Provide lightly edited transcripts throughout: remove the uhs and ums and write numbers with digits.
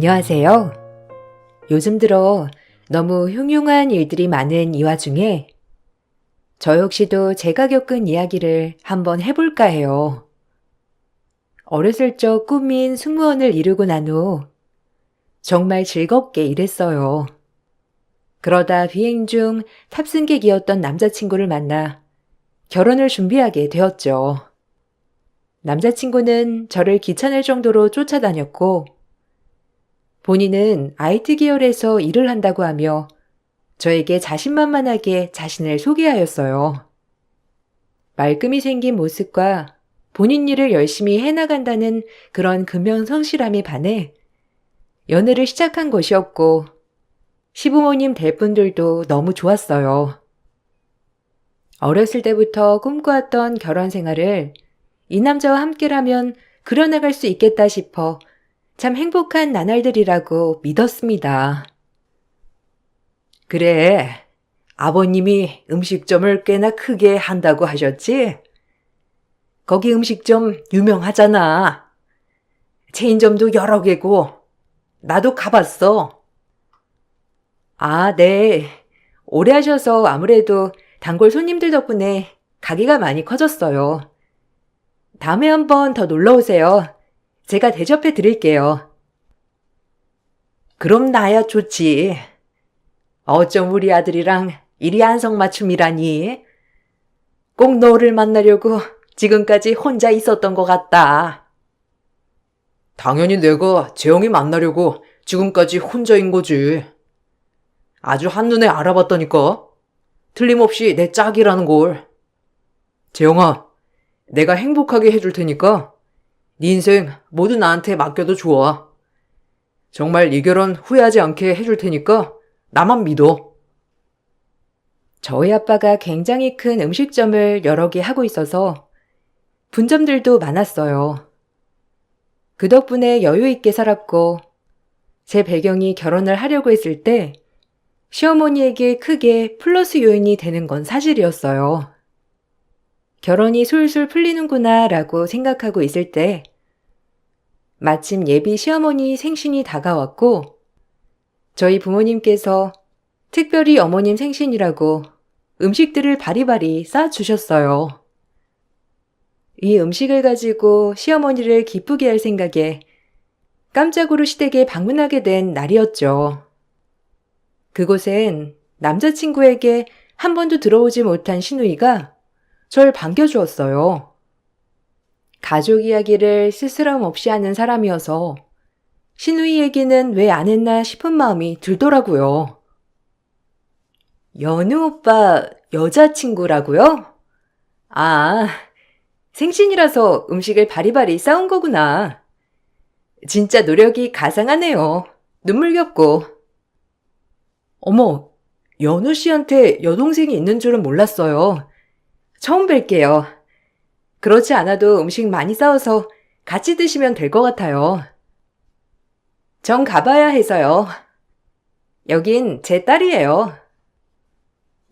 안녕하세요. 요즘 들어 너무 흉흉한 일들이 많은 이 와중에 저 역시도 제가 겪은 이야기를 한번 해볼까 해요. 어렸을 적 꿈인 승무원을 이루고 난 후 정말 즐겁게 일했어요. 그러다 비행 중 탑승객이었던 남자친구를 만나 결혼을 준비하게 되었죠. 남자친구는 저를 귀찮을 정도로 쫓아다녔고 본인은 IT 계열에서 일을 한다고 하며 저에게 자신만만하게 자신을 소개하였어요. 말끔히 생긴 모습과 본인 일을 열심히 해나간다는 그런 근면성실함에 반해 연애를 시작한 것이었고 시부모님 될 분들도 너무 좋았어요. 어렸을 때부터 꿈꿔왔던 결혼 생활을 이 남자와 함께라면 그려나갈 수 있겠다 싶어 참 행복한 나날들이라고 믿었습니다. 그래, 아버님이 음식점을 꽤나 크게 한다고 하셨지? 거기 음식점 유명하잖아. 체인점도 여러 개고, 나도 가봤어. 아, 네. 오래 하셔서 아무래도 단골 손님들 덕분에 가게가 많이 커졌어요. 다음에 한번 더 놀러 오세요. 제가 대접해 드릴게요. 그럼 나야 좋지. 어쩜 우리 아들이랑 이리 안성맞춤이라니? 꼭 너를 만나려고 지금까지 혼자 있었던 것 같다. 당연히 내가 재영이 만나려고 지금까지 혼자인 거지. 아주 한눈에 알아봤다니까. 틀림없이 내 짝이라는 걸. 재영아, 내가 행복하게 해줄 테니까 네 인생 모두 나한테 맡겨도 좋아. 정말 이 결혼 후회하지 않게 해줄 테니까 나만 믿어. 저희 아빠가 굉장히 큰 음식점을 여러 개 하고 있어서 분점들도 많았어요. 그 덕분에 여유 있게 살았고 제 배경이 결혼을 하려고 했을 때 시어머니에게 크게 플러스 요인이 되는 건 사실이었어요. 결혼이 술술 풀리는구나 라고 생각하고 있을 때 마침 예비 시어머니 생신이 다가왔고 저희 부모님께서 특별히 어머님 생신이라고 음식들을 바리바리 싸주셨어요. 이 음식을 가지고 시어머니를 기쁘게 할 생각에 깜짝으로 시댁에 방문하게 된 날이었죠. 그곳엔 남자친구에게 한 번도 들어오지 못한 시누이가 절 반겨주었어요. 가족 이야기를 스스럼 없이 하는 사람이어서 시누이 얘기는 왜 안 했나 싶은 마음이 들더라고요. 연우 오빠 여자친구라고요? 아, 생신이라서 음식을 바리바리 싸운 거구나. 진짜 노력이 가상하네요. 눈물겹고. 어머, 연우 씨한테 여동생이 있는 줄은 몰랐어요. 처음 뵐게요. 그렇지 않아도 음식 많이 싸워서 같이 드시면 될 것 같아요. 전 가봐야 해서요. 여긴 제 딸이에요.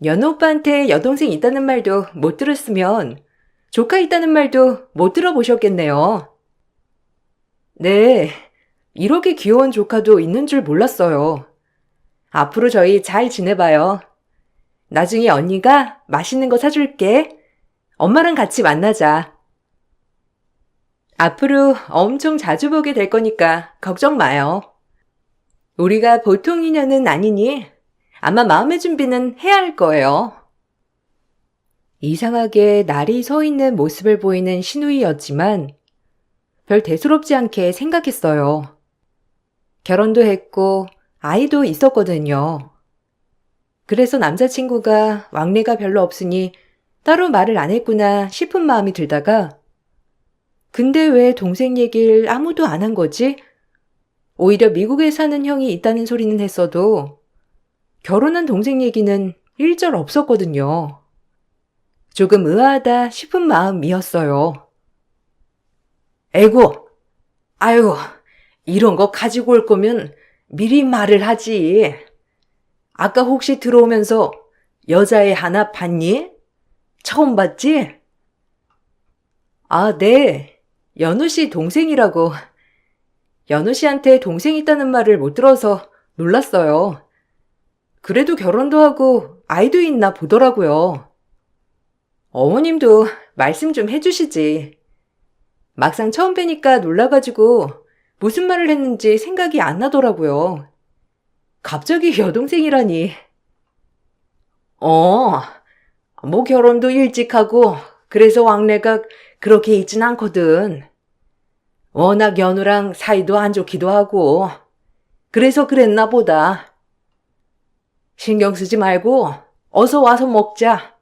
연우 오빠한테 여동생 있다는 말도 못 들었으면 조카 있다는 말도 못 들어보셨겠네요. 네, 이렇게 귀여운 조카도 있는 줄 몰랐어요. 앞으로 저희 잘 지내봐요. 나중에 언니가 맛있는 거 사줄게. 엄마랑 같이 만나자. 앞으로 엄청 자주 보게 될 거니까 걱정 마요. 우리가 보통 인연은 아니니 아마 마음의 준비는 해야 할 거예요. 이상하게 날이 서 있는 모습을 보이는 시누이였지만 별 대수롭지 않게 생각했어요. 결혼도 했고 아이도 있었거든요. 그래서 남자친구가 왕래가 별로 없으니 따로 말을 안 했구나 싶은 마음이 들다가 근데 왜 동생 얘기를 아무도 안 한 거지? 오히려 미국에 사는 형이 있다는 소리는 했어도 결혼한 동생 얘기는 일절 없었거든요. 조금 의아하다 싶은 마음이었어요. 에고, 아유, 이런 거 가지고 올 거면 미리 말을 하지. 아까 혹시 들어오면서 여자애 하나 봤니? 처음 봤지? 아, 네. 연우 씨 동생이라고. 연우 씨한테 동생 있다는 말을 못 들어서 놀랐어요. 그래도 결혼도 하고 아이도 있나 보더라고요. 어머님도 말씀 좀 해주시지. 막상 처음 뵈니까 놀라가지고 무슨 말을 했는지 생각이 안 나더라고요. 갑자기 여동생이라니. 뭐 결혼도 일찍 하고 그래서 왕래가 그렇게 있진 않거든. 워낙 연우랑 사이도 안 좋기도 하고 그래서 그랬나 보다. 신경 쓰지 말고 어서 와서 먹자.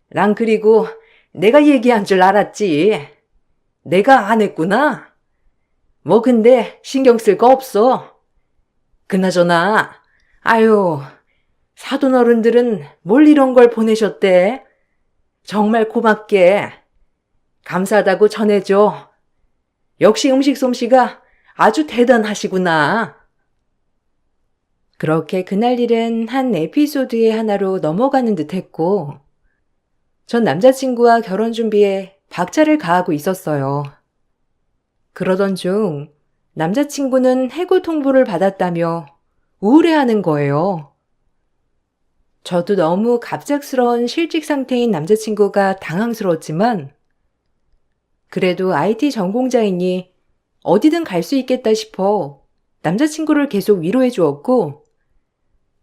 난 그리고 내가 얘기한 줄 알았지. 내가 안 했구나. 뭐 근데 신경 쓸 거 없어. 그나저나 아유 사돈 어른들은 뭘 이런 걸 보내셨대. 정말 고맙게 감사하다고 전해줘. 역시 음식 솜씨가 아주 대단하시구나. 그렇게 그날 일은 한 에피소드의 하나로 넘어가는 듯 했고, 전 남자친구와 결혼 준비에 박차를 가하고 있었어요. 그러던 중 남자친구는 해고 통보를 받았다며 우울해하는 거예요. 저도 너무 갑작스러운 실직 상태인 남자친구가 당황스러웠지만, 그래도 IT 전공자이니 어디든 갈 수 있겠다 싶어 남자친구를 계속 위로해 주었고,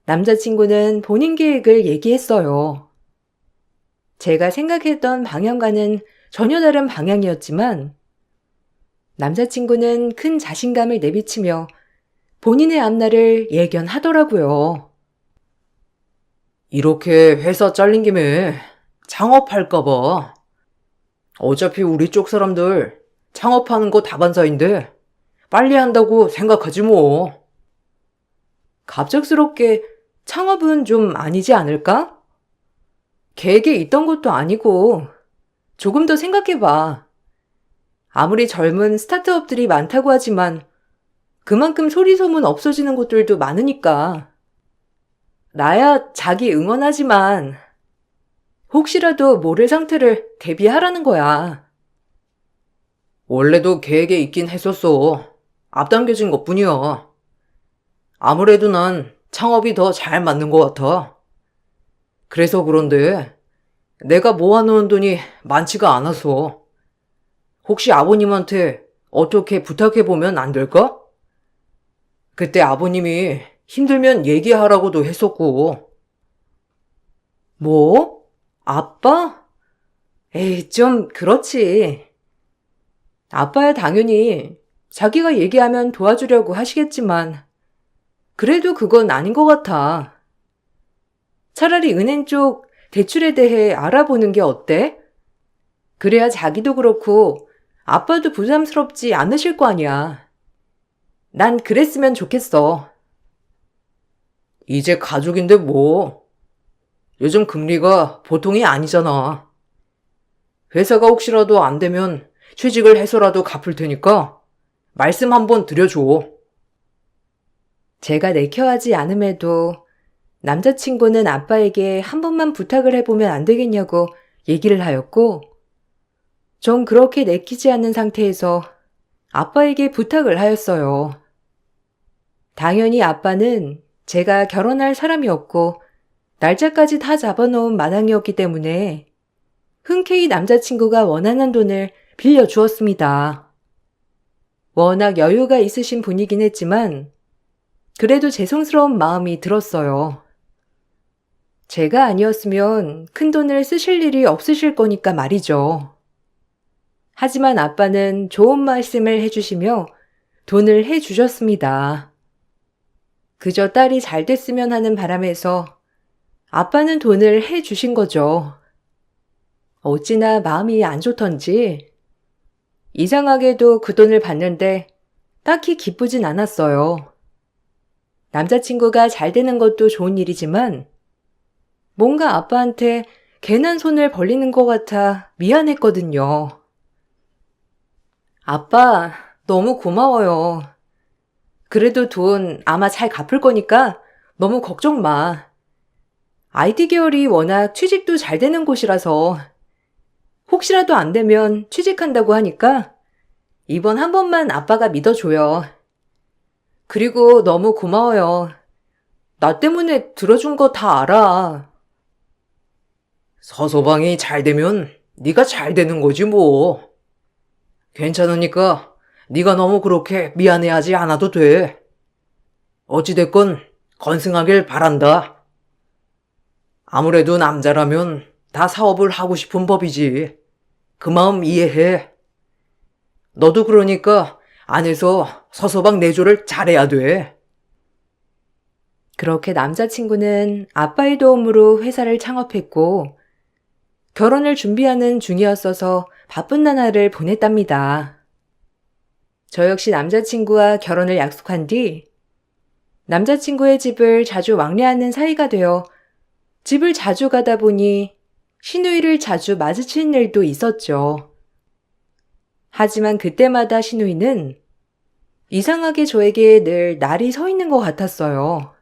남자친구는 본인 계획을 얘기했어요. 제가 생각했던 방향과는 전혀 다른 방향이었지만, 남자친구는 큰 자신감을 내비치며 본인의 앞날을 예견하더라고요. 이렇게 회사 잘린 김에 창업할까 봐. 어차피 우리 쪽 사람들 창업하는 거 다반사인데 빨리 한다고 생각하지 뭐. 갑작스럽게 창업은 좀 아니지 않을까? 계획에 있던 것도 아니고 조금 더 생각해봐. 아무리 젊은 스타트업들이 많다고 하지만 그만큼 소리소문 없어지는 곳들도 많으니까. 나야 자기 응원하지만 혹시라도 모를 상태를 대비하라는 거야. 원래도 계획에 있긴 했었어. 앞당겨진 것뿐이야. 아무래도 난 창업이 더 잘 맞는 것 같아. 그래서 그런데 내가 모아놓은 돈이 많지가 않아서 혹시 아버님한테 어떻게 부탁해보면 안 될까? 그때 아버님이 힘들면 얘기하라고도 했었고. 뭐? 아빠? 에이, 좀 그렇지. 아빠야 당연히 자기가 얘기하면 도와주려고 하시겠지만 그래도 그건 아닌 것 같아. 차라리 은행 쪽 대출에 대해 알아보는 게 어때? 그래야 자기도 그렇고 아빠도 부담스럽지 않으실 거 아니야. 난 그랬으면 좋겠어. 이제 가족인데 뭐. 요즘 금리가 보통이 아니잖아. 회사가 혹시라도 안 되면 취직을 해서라도 갚을 테니까 말씀 한번 드려줘. 제가 내켜하지 않음에도 남자친구는 아빠에게 한 번만 부탁을 해보면 안 되겠냐고 얘기를 하였고, 전 그렇게 내키지 않는 상태에서 아빠에게 부탁을 하였어요. 당연히 아빠는 제가 결혼할 사람이었고 날짜까지 다 잡아놓은 마당이었기 때문에 흔쾌히 남자친구가 원하는 돈을 빌려주었습니다. 워낙 여유가 있으신 분이긴 했지만 그래도 죄송스러운 마음이 들었어요. 제가 아니었으면 큰 돈을 쓰실 일이 없으실 거니까 말이죠. 하지만 아빠는 좋은 말씀을 해주시며 돈을 해주셨습니다. 그저 딸이 잘 됐으면 하는 바람에서 아빠는 돈을 해주신 거죠. 어찌나 마음이 안 좋던지 이상하게도 그 돈을 받는데 딱히 기쁘진 않았어요. 남자친구가 잘 되는 것도 좋은 일이지만 뭔가 아빠한테 괜한 손을 벌리는 것 같아 미안했거든요. 아빠, 너무 고마워요. 그래도 돈 아마 잘 갚을 거니까 너무 걱정 마. IT 계열이 워낙 취직도 잘 되는 곳이라서 혹시라도 안 되면 취직한다고 하니까 이번 한 번만 아빠가 믿어줘요. 그리고 너무 고마워요. 나 때문에 들어준 거 다 알아. 서서방이 잘 되면 네가 잘 되는 거지 뭐. 괜찮으니까 네가 너무 그렇게 미안해하지 않아도 돼. 어찌됐건 건승하길 바란다. 아무래도 남자라면 다 사업을 하고 싶은 법이지. 그 마음 이해해. 너도 그러니까 안에서 서서방 내조를 잘해야 돼. 그렇게 남자친구는 아빠의 도움으로 회사를 창업했고 결혼을 준비하는 중이었어서 바쁜 나날을 보냈답니다. 저 역시 남자친구와 결혼을 약속한 뒤 남자친구의 집을 자주 왕래하는 사이가 되어 집을 자주 가다 보니 시누이를 자주 마주치는 일도 있었죠. 하지만 그때마다 시누이는 이상하게 저에게 늘 날이 서 있는 것 같았어요.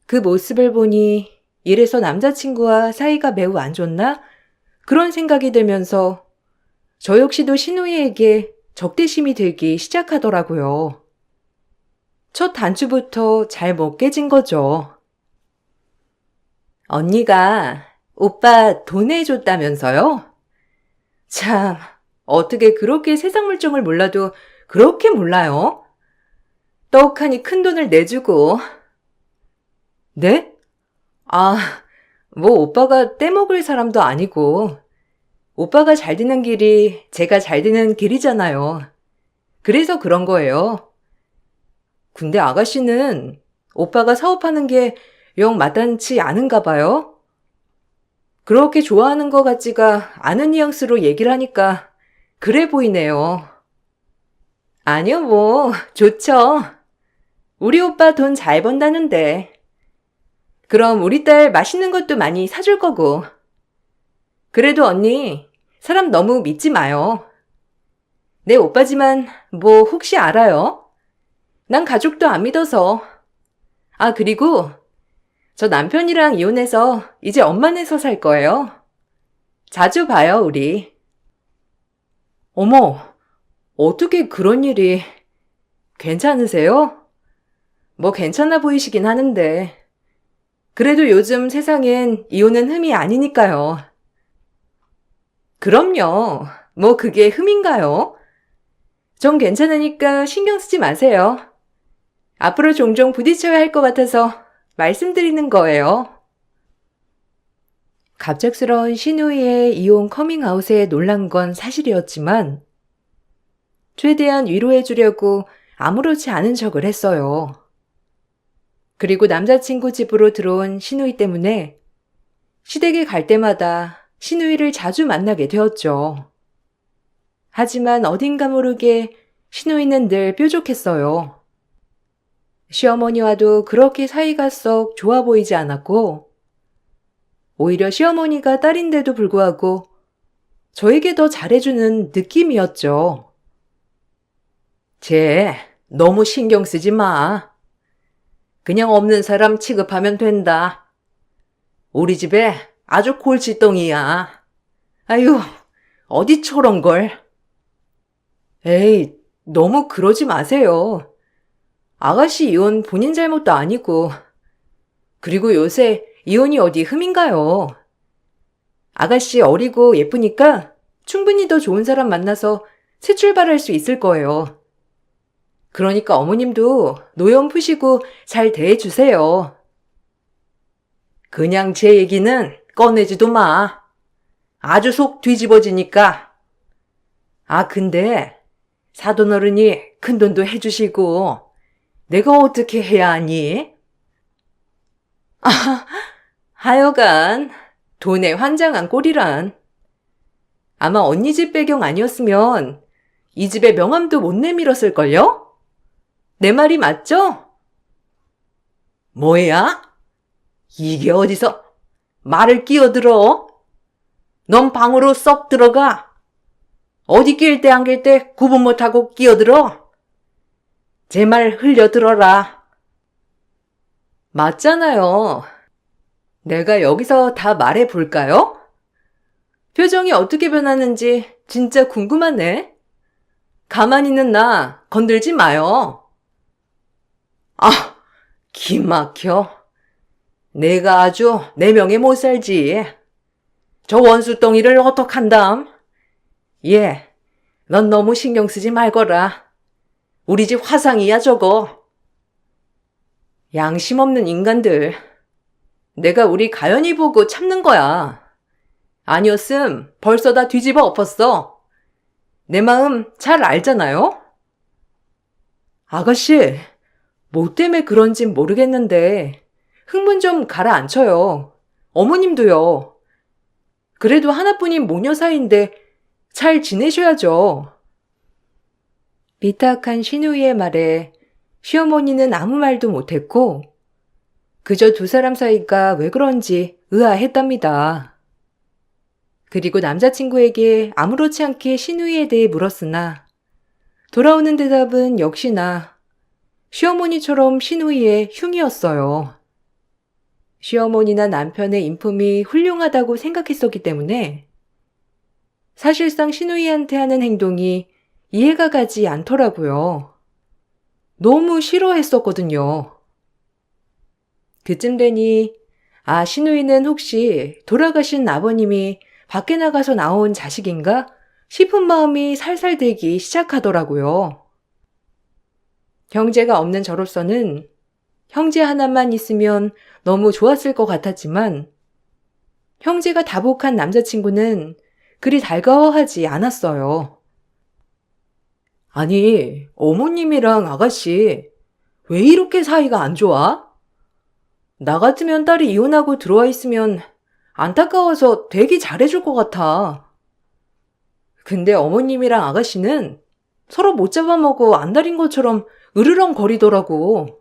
그 모습을 보니 이래서 남자친구와 사이가 매우 안 좋나? 그런 생각이 들면서 저 역시도 시누이에게 적대심이 들기 시작하더라고요. 첫 단추부터 잘 못 깨진 거죠. 언니가 오빠 돈 내줬다면서요? 참, 어떻게 그렇게 세상 물정을 몰라도 그렇게 몰라요? 떡하니 큰 돈을 내주고. 네? 아, 뭐 오빠가 떼먹을 사람도 아니고 오빠가 잘 되는 길이 제가 잘 되는 길이잖아요. 그래서 그런 거예요. 근데 아가씨는 오빠가 사업하는 게 영 마땅치 않은가 봐요? 그렇게 좋아하는 것 같지가 않은 뉘앙스로 얘기를 하니까 그래 보이네요. 아니요, 뭐 좋죠. 우리 오빠 돈 잘 번다는데. 그럼 우리 딸 맛있는 것도 많이 사줄 거고. 그래도 언니, 사람 너무 믿지 마요. 내 오빠지만 뭐 혹시 알아요? 난 가족도 안 믿어서. 아, 그리고 저 남편이랑 이혼해서 이제 엄마네서 살 거예요. 자주 봐요, 우리. 어머, 어떻게 그런 일이. 괜찮으세요? 뭐 괜찮아 보이시긴 하는데. 그래도 요즘 세상엔 이혼은 흠이 아니니까요. 그럼요. 뭐 그게 흠인가요? 전 괜찮으니까 신경 쓰지 마세요. 앞으로 종종 부딪혀야 할 것 같아서 말씀드리는 거예요. 갑작스러운 시누이의 이혼 커밍아웃에 놀란 건 사실이었지만 최대한 위로해 주려고 아무렇지 않은 척을 했어요. 그리고 남자친구 집으로 들어온 시누이 때문에 시댁에 갈 때마다 시누이를 자주 만나게 되었죠. 하지만 어딘가 모르게 시누이는 늘 뾰족했어요. 시어머니와도 그렇게 사이가 썩 좋아 보이지 않았고 오히려 시어머니가 딸인데도 불구하고 저에게 더 잘해주는 느낌이었죠. 쟤 너무 신경 쓰지 마. 그냥 없는 사람 취급하면 된다. 우리 집에 아주 골칫덩이야. 아유, 어디 저런 걸. 에이, 너무 그러지 마세요. 아가씨 이혼 본인 잘못도 아니고. 그리고 요새 이혼이 어디 흠인가요? 아가씨 어리고 예쁘니까 충분히 더 좋은 사람 만나서 새 출발할 수 있을 거예요. 그러니까 어머님도 노염 푸시고 잘 대해주세요. 그냥 제 얘기는 꺼내지도 마. 아주 속 뒤집어지니까. 아, 근데 사돈어른이 큰돈도 해주시고 내가 어떻게 해야 하니? 아, 하여간 돈에 환장한 꼴이란. 아마 언니 집 배경 아니었으면 이 집의 명함도 못 내밀었을걸요? 내 말이 맞죠? 뭐야? 이게 어디서 말을 끼어들어? 넌 방으로 썩 들어가. 어디 낄 때 안 낄 때 구분 못하고 끼어들어? 제 말 흘려 들어라. 맞잖아요. 내가 여기서 다 말해 볼까요? 표정이 어떻게 변하는지 진짜 궁금하네. 가만히 있는 나 건들지 마요. 아, 기막혀. 내가 아주 내 명에 못 살지. 저 원수덩이를 어떡한담? 예, 넌 너무 신경 쓰지 말거라. 우리 집 화상이야 저거. 양심 없는 인간들. 내가 우리 가연이 보고 참는 거야. 아니었음 벌써 다 뒤집어 엎었어. 내 마음 잘 알잖아요? 아가씨, 뭐 때문에 그런진 모르겠는데 흥분 좀 가라앉혀요. 어머님도요. 그래도 하나뿐인 모녀 사이인데 잘 지내셔야죠. 비탁한 시누이의 말에 시어머니는 아무 말도 못했고 그저 두 사람 사이가 왜 그런지 의아했답니다. 그리고 남자친구에게 아무렇지 않게 시누이에 대해 물었으나 돌아오는 대답은 역시나 시어머니처럼 시누이의 흉이었어요. 시어머니나 남편의 인품이 훌륭하다고 생각했었기 때문에 사실상 시누이한테 하는 행동이 이해가 가지 않더라고요. 너무 싫어했었거든요. 그쯤 되니 시누이는 혹시 돌아가신 아버님이 밖에 나가서 나온 자식인가 싶은 마음이 살살 들기 시작하더라고요. 형제가 없는 저로서는 형제 하나만 있으면 너무 좋았을 것 같았지만 형제가 다복한 남자친구는 그리 달가워하지 않았어요. 아니, 어머님이랑 아가씨 왜 이렇게 사이가 안 좋아? 나 같으면 딸이 이혼하고 들어와 있으면 안타까워서 되게 잘해줄 것 같아. 근데 어머님이랑 아가씨는 서로 못 잡아먹어 안달인 것처럼 으르렁거리더라고.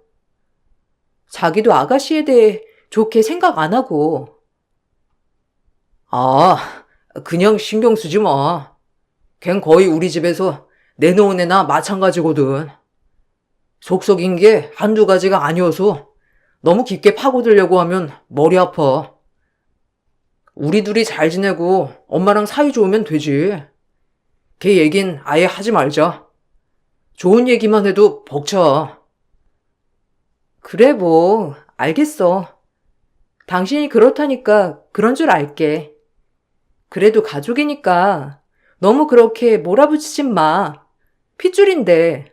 자기도 아가씨에 대해 좋게 생각 안 하고. 그냥 신경 쓰지 마. 걘 거의 우리 집에서 내놓은 애나 마찬가지거든. 속썩인 게 한두 가지가 아니어서 너무 깊게 파고들려고 하면 머리 아파. 우리 둘이 잘 지내고 엄마랑 사이 좋으면 되지. 걔 얘긴 아예 하지 말자. 좋은 얘기만 해도 벅차. 그래 뭐 알겠어. 당신이 그렇다니까 그런 줄 알게. 그래도 가족이니까 너무 그렇게 몰아붙이진 마. 핏줄인데.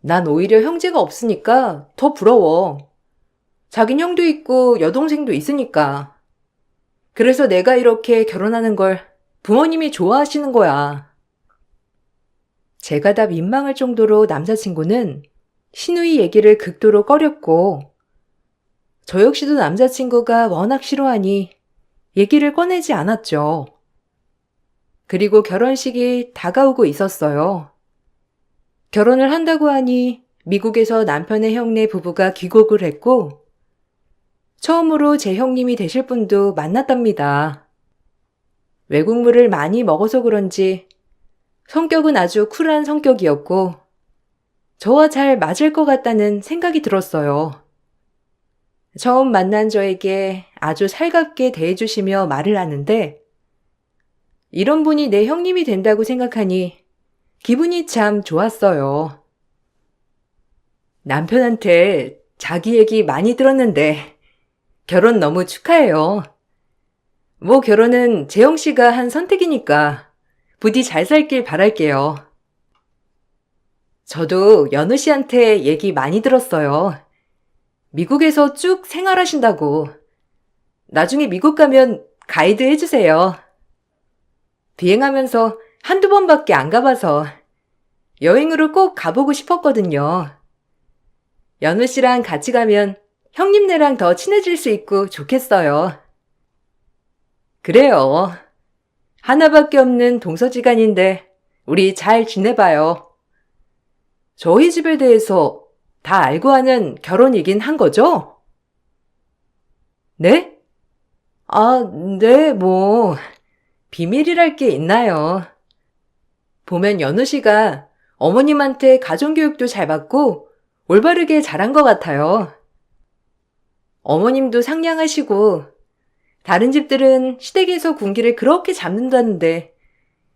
난 오히려 형제가 없으니까 더 부러워. 자긴 형도 있고 여동생도 있으니까. 그래서 내가 이렇게 결혼하는 걸 부모님이 좋아하시는 거야. 제가 다 민망할 정도로 남자친구는 시누이 얘기를 극도로 꺼렸고 저 역시도 남자친구가 워낙 싫어하니 얘기를 꺼내지 않았죠. 그리고 결혼식이 다가오고 있었어요. 결혼을 한다고 하니 미국에서 남편의 형네 부부가 귀국을 했고 처음으로 제 형님이 되실 분도 만났답니다. 외국물을 많이 먹어서 그런지 성격은 아주 쿨한 성격이었고 저와 잘 맞을 것 같다는 생각이 들었어요. 처음 만난 저에게 아주 살갑게 대해주시며 말을 하는데 이런 분이 내 형님이 된다고 생각하니 기분이 참 좋았어요. 남편한테 자기 얘기 많이 들었는데 결혼 너무 축하해요. 뭐 결혼은 재영 씨가 한 선택이니까 부디 잘 살길 바랄게요. 저도 연우 씨한테 얘기 많이 들었어요. 미국에서 쭉 생활하신다고. 나중에 미국 가면 가이드 해주세요. 비행하면서 한두 번밖에 안 가봐서 여행으로 꼭 가보고 싶었거든요. 연우 씨랑 같이 가면 형님네랑 더 친해질 수 있고 좋겠어요. 그래요. 하나밖에 없는 동서지간인데 우리 잘 지내봐요. 저희 집에 대해서 다 알고 하는 결혼이긴 한 거죠? 네? 네, 뭐 비밀이랄 게 있나요? 보면 연우 씨가 어머님한테 가정교육도 잘 받고 올바르게 자란 것 같아요. 어머님도 상냥하시고 다른 집들은 시댁에서 군기를 그렇게 잡는다는데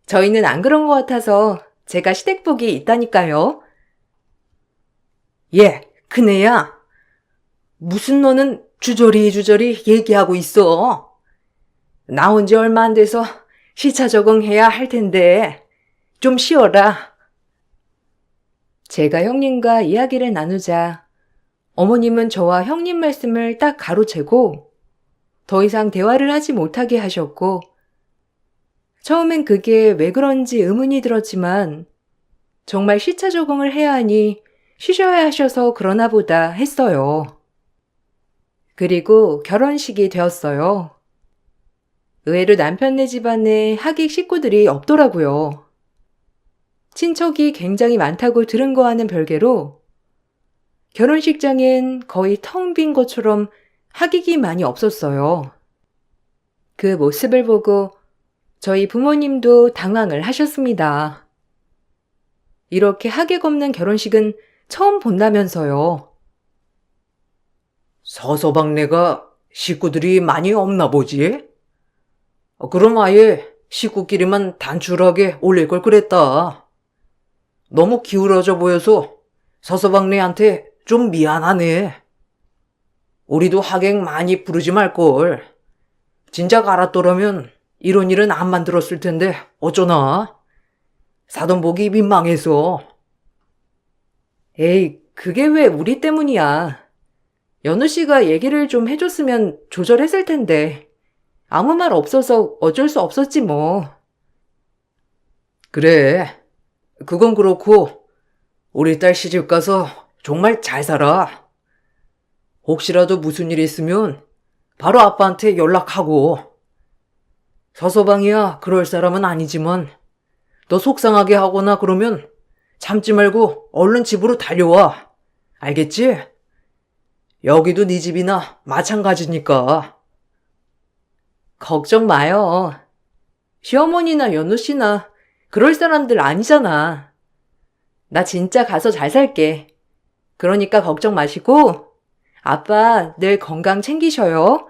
저희는 안 그런 것 같아서 제가 시댁복이 있다니까요. 예, 큰애야. 무슨 너는 주저리 얘기하고 있어? 나온 지 얼마 안 돼서 시차 적응해야 할 텐데 좀 쉬어라. 제가 형님과 이야기를 나누자 어머님은 저와 형님 말씀을 딱 가로채고 더 이상 대화를 하지 못하게 하셨고 처음엔 그게 왜 그런지 의문이 들었지만 정말 시차 적응을 해야 하니 쉬셔야 하셔서 그러나 보다 했어요. 그리고 결혼식이 되었어요. 의외로 남편네 집안에 하객 식구들이 없더라고요. 친척이 굉장히 많다고 들은 거와는 별개로 결혼식장엔 거의 텅 빈 것처럼 하객이 많이 없었어요. 그 모습을 보고 저희 부모님도 당황을 하셨습니다. 이렇게 하객 없는 결혼식은 처음 본다면서요. 서서방네가 식구들이 많이 없나 보지? 그럼 아예 식구끼리만 단출하게 올릴 걸 그랬다. 너무 기울어져 보여서 서서방네한테 좀 미안하네. 우리도 하객 많이 부르지 말걸. 진작 알았더라면 이런 일은 안 만들었을 텐데 어쩌나. 사돈복이 민망해서. 에이, 그게 왜 우리 때문이야. 연우 씨가 얘기를 좀 해줬으면 조절했을 텐데 아무 말 없어서 어쩔 수 없었지 뭐. 그래. 그건 그렇고 우리 딸 시집 가서 정말 잘 살아. 혹시라도 무슨 일 있으면 바로 아빠한테 연락하고. 서서방이야 그럴 사람은 아니지만 너 속상하게 하거나 그러면 참지 말고 얼른 집으로 달려와. 알겠지? 여기도 네 집이나 마찬가지니까. 걱정 마요. 시어머니나 연우 씨나 그럴 사람들 아니잖아. 나 진짜 가서 잘 살게. 그러니까 걱정 마시고 아빠 늘 건강 챙기셔요.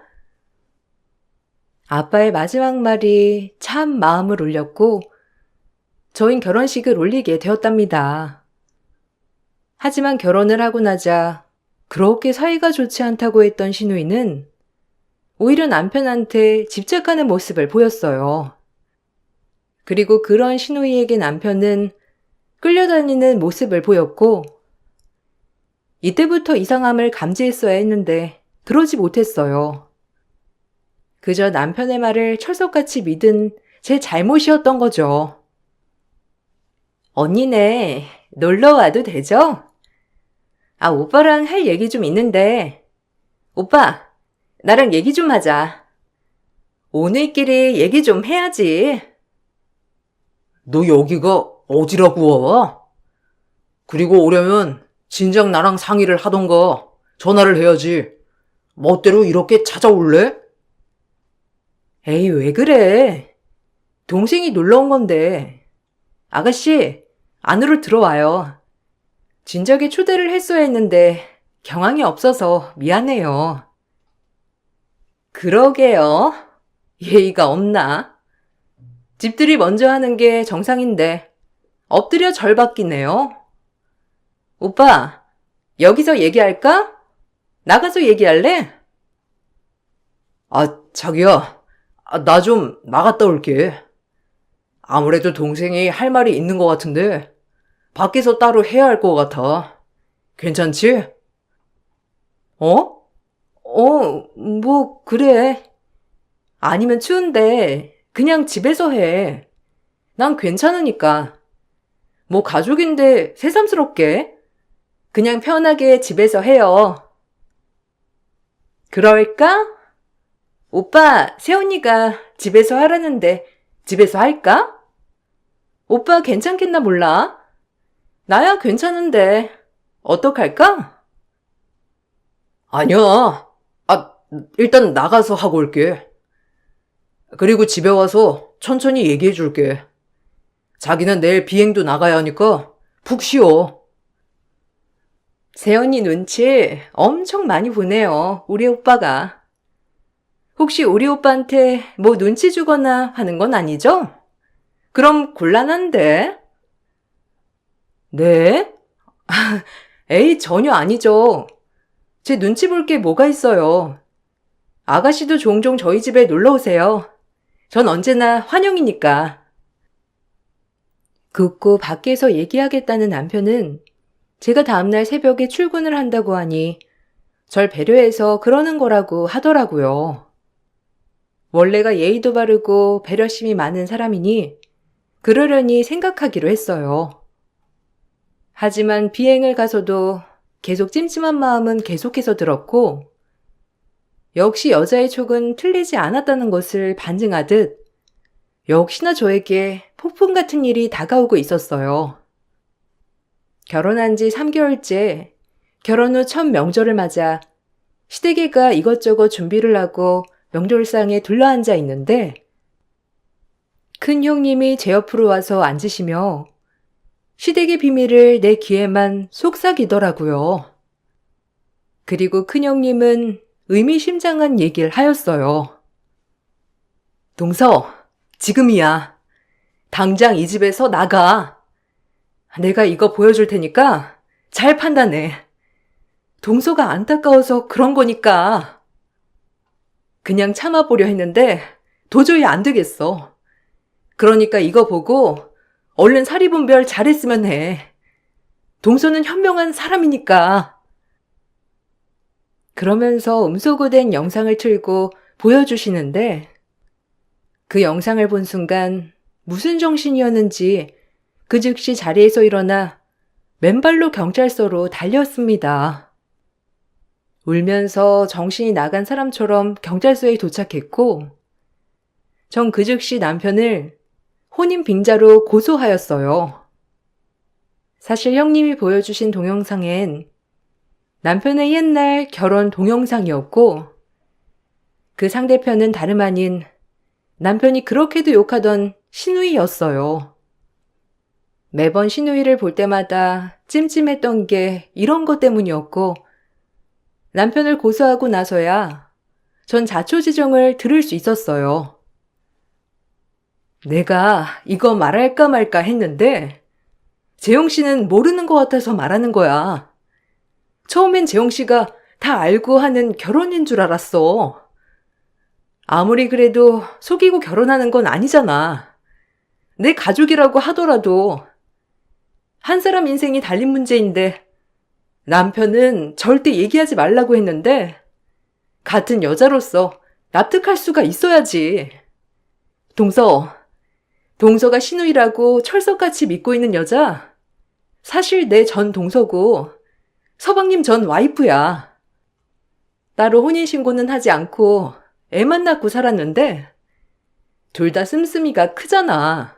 아빠의 마지막 말이 참 마음을 울렸고 저흰 결혼식을 올리게 되었답니다. 하지만 결혼을 하고 나자 그렇게 사이가 좋지 않다고 했던 시누이는 오히려 남편한테 집착하는 모습을 보였어요. 그리고 그런 시누이에게 남편은 끌려다니는 모습을 보였고 이때부터 이상함을 감지했어야 했는데 그러지 못했어요. 그저 남편의 말을 철석같이 믿은 제 잘못이었던 거죠. 언니네 놀러 와도 되죠? 아, 오빠랑 할 얘기 좀 있는데. 오빠, 나랑 얘기 좀 하자. 오늘끼리 얘기 좀 해야지. 너 여기가 어디라고 와? 그리고 오려면 진작 나랑 상의를 하던가 전화를 해야지. 멋대로 이렇게 찾아올래? 에이, 왜 그래? 동생이 놀러 온 건데. 아가씨, 안으로 들어와요. 진작에 초대를 했어야 했는데 경황이 없어서 미안해요. 그러게요. 예의가 없나? 집들이 먼저 하는 게 정상인데 엎드려 절 받기네요. 오빠, 여기서 얘기할까? 나가서 얘기할래? 아, 자기야. 나 좀 나갔다 올게. 아무래도 동생이 할 말이 있는 것 같은데 밖에서 따로 해야 할 것 같아. 괜찮지? 어? 뭐, 그래. 아니면 추운데 그냥 집에서 해. 난 괜찮으니까. 뭐 가족인데 새삼스럽게. 그냥 편하게 집에서 해요. 그럴까? 오빠, 새언니가 집에서 하라는데 집에서 할까? 오빠 괜찮겠나 몰라? 나야 괜찮은데 어떡할까? 아니야. 일단 나가서 하고 올게. 그리고 집에 와서 천천히 얘기해 줄게. 자기는 내일 비행도 나가야 하니까 푹 쉬어. 새언니 눈치 엄청 많이 보네요, 우리 오빠가. 혹시 우리 오빠한테 뭐 눈치 주거나 하는 건 아니죠? 그럼 곤란한데? 네? 에이, 전혀 아니죠. 제 눈치 볼 게 뭐가 있어요. 아가씨도 종종 저희 집에 놀러 오세요. 전 언제나 환영이니까. 긋고 밖에서 얘기하겠다는 남편은 제가 다음날 새벽에 출근을 한다고 하니 절 배려해서 그러는 거라고 하더라고요. 원래가 예의도 바르고 배려심이 많은 사람이니 그러려니 생각하기로 했어요. 하지만 비행을 가서도 계속 찜찜한 마음은 계속해서 들었고 역시 여자의 촉은 틀리지 않았다는 것을 반증하듯 역시나 저에게 폭풍 같은 일이 다가오고 있었어요. 결혼한 지 3개월째, 결혼 후 첫 명절을 맞아 시댁애가 이것저것 준비를 하고 명절상에 둘러앉아 있는데 큰 형님이 제 옆으로 와서 앉으시며 시댁의 비밀을 내 귀에만 속삭이더라고요. 그리고 큰 형님은 의미심장한 얘기를 하였어요. 동서, 지금이야. 당장 이 집에서 나가. 내가 이거 보여줄 테니까 잘 판단해. 동서가 안타까워서 그런 거니까. 그냥 참아보려 했는데 도저히 안 되겠어. 그러니까 이거 보고 얼른 사리분별 잘했으면 해. 동서는 현명한 사람이니까. 그러면서 음소거 된 영상을 틀고 보여주시는데 그 영상을 본 순간 무슨 정신이었는지 그 즉시 자리에서 일어나 맨발로 경찰서로 달렸습니다. 울면서 정신이 나간 사람처럼 경찰서에 도착했고 전 그 즉시 남편을 혼인 빙자로 고소하였어요. 사실 형님이 보여주신 동영상엔 남편의 옛날 결혼 동영상이었고 그 상대편은 다름 아닌 남편이 그렇게도 욕하던 시누이였어요. 매번 시누이를 볼 때마다 찜찜했던 게 이런 것 때문이었고 남편을 고소하고 나서야 전 자초지종을 들을 수 있었어요. 내가 이거 말할까 말까 했는데 재용 씨는 모르는 것 같아서 말하는 거야. 처음엔 재용 씨가 다 알고 하는 결혼인 줄 알았어. 아무리 그래도 속이고 결혼하는 건 아니잖아. 내 가족이라고 하더라도 한 사람 인생이 달린 문제인데 남편은 절대 얘기하지 말라고 했는데 같은 여자로서 납득할 수가 있어야지. 동서가 시누이라고 철석같이 믿고 있는 여자 사실 내 전 동서고 서방님 전 와이프야. 따로 혼인신고는 하지 않고 애만 낳고 살았는데 둘 다 씀씀이가 크잖아.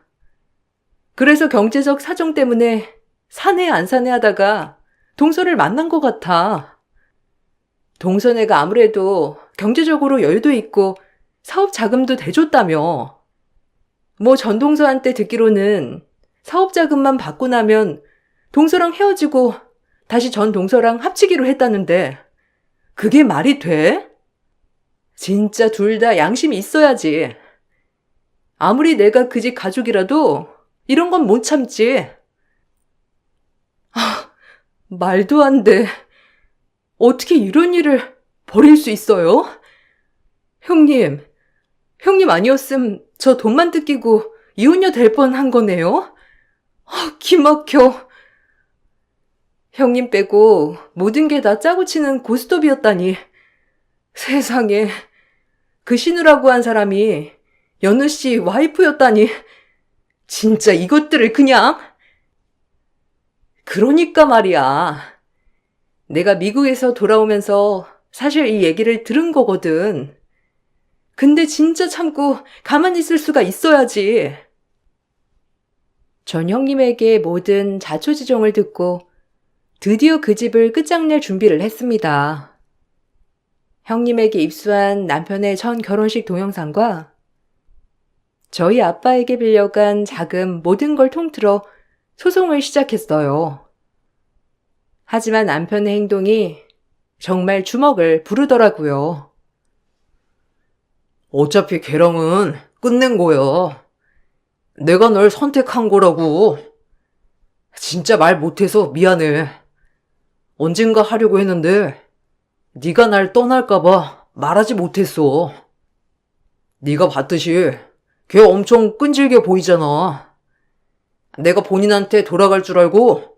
그래서 경제적 사정 때문에 사내 안 사내 하다가 동서를 만난 것 같아. 동서네가 아무래도 경제적으로 여유도 있고 사업 자금도 대줬다며. 뭐 전동서한테 듣기로는 사업 자금만 받고 나면 동서랑 헤어지고 다시 전 동서랑 합치기로 했다는데 그게 말이 돼? 진짜 둘 다 양심이 있어야지. 아무리 내가 그 집 가족이라도 이런 건 못 참지. 말도 안 돼. 어떻게 이런 일을 벌일 수 있어요? 형님 아니었음 저 돈만 뜯기고 이혼녀 될 뻔한 거네요? 기막혀. 형님 빼고 모든 게 다 짜고 치는 고스톱이었다니. 세상에, 그 신우라고 한 사람이 연우 씨 와이프였다니. 진짜 이것들을 그냥. 그러니까 말이야. 내가 미국에서 돌아오면서 사실 이 얘기를 들은 거거든. 근데 진짜 참고 가만히 있을 수가 있어야지. 전 형님에게 모든 자초지종을 듣고 드디어 그 집을 끝장낼 준비를 했습니다. 형님에게 입수한 남편의 전 결혼식 동영상과 저희 아빠에게 빌려간 자금 모든 걸 통틀어 소송을 시작했어요. 하지만 남편의 행동이 정말 주먹을 부르더라고요. 어차피 걔랑은 끝낸 거야. 내가 널 선택한 거라고. 진짜 말 못해서 미안해. 언젠가 하려고 했는데 네가 날 떠날까봐 말하지 못했어. 네가 봤듯이 걔 엄청 끈질겨 보이잖아. 내가 본인한테 돌아갈 줄 알고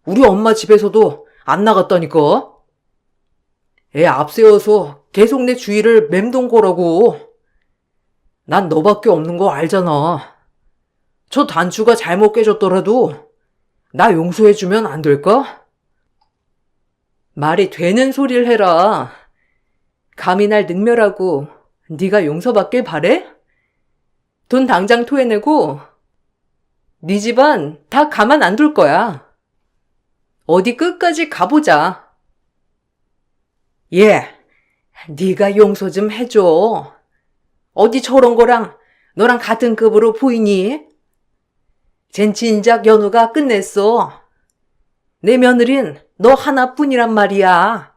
우리 엄마 집에서도 안 나갔다니까. 애 앞세워서 계속 내 주위를 맴돈 거라고. 난 너밖에 없는 거 알잖아. 저 단추가 잘못 깨졌더라도 나 용서해주면 안 될까? 말이 되는 소리를 해라. 감히 날 능멸하고 네가 용서받길 바래? 돈 당장 토해내고 네 집안 다 가만 안 둘 거야. 어디 끝까지 가보자. 예, 네가 용서 좀 해줘. 어디 저런 거랑 너랑 같은 급으로 보이니? 쟨 진작 연우가 끝냈어. 내 며느린 너 하나뿐이란 말이야.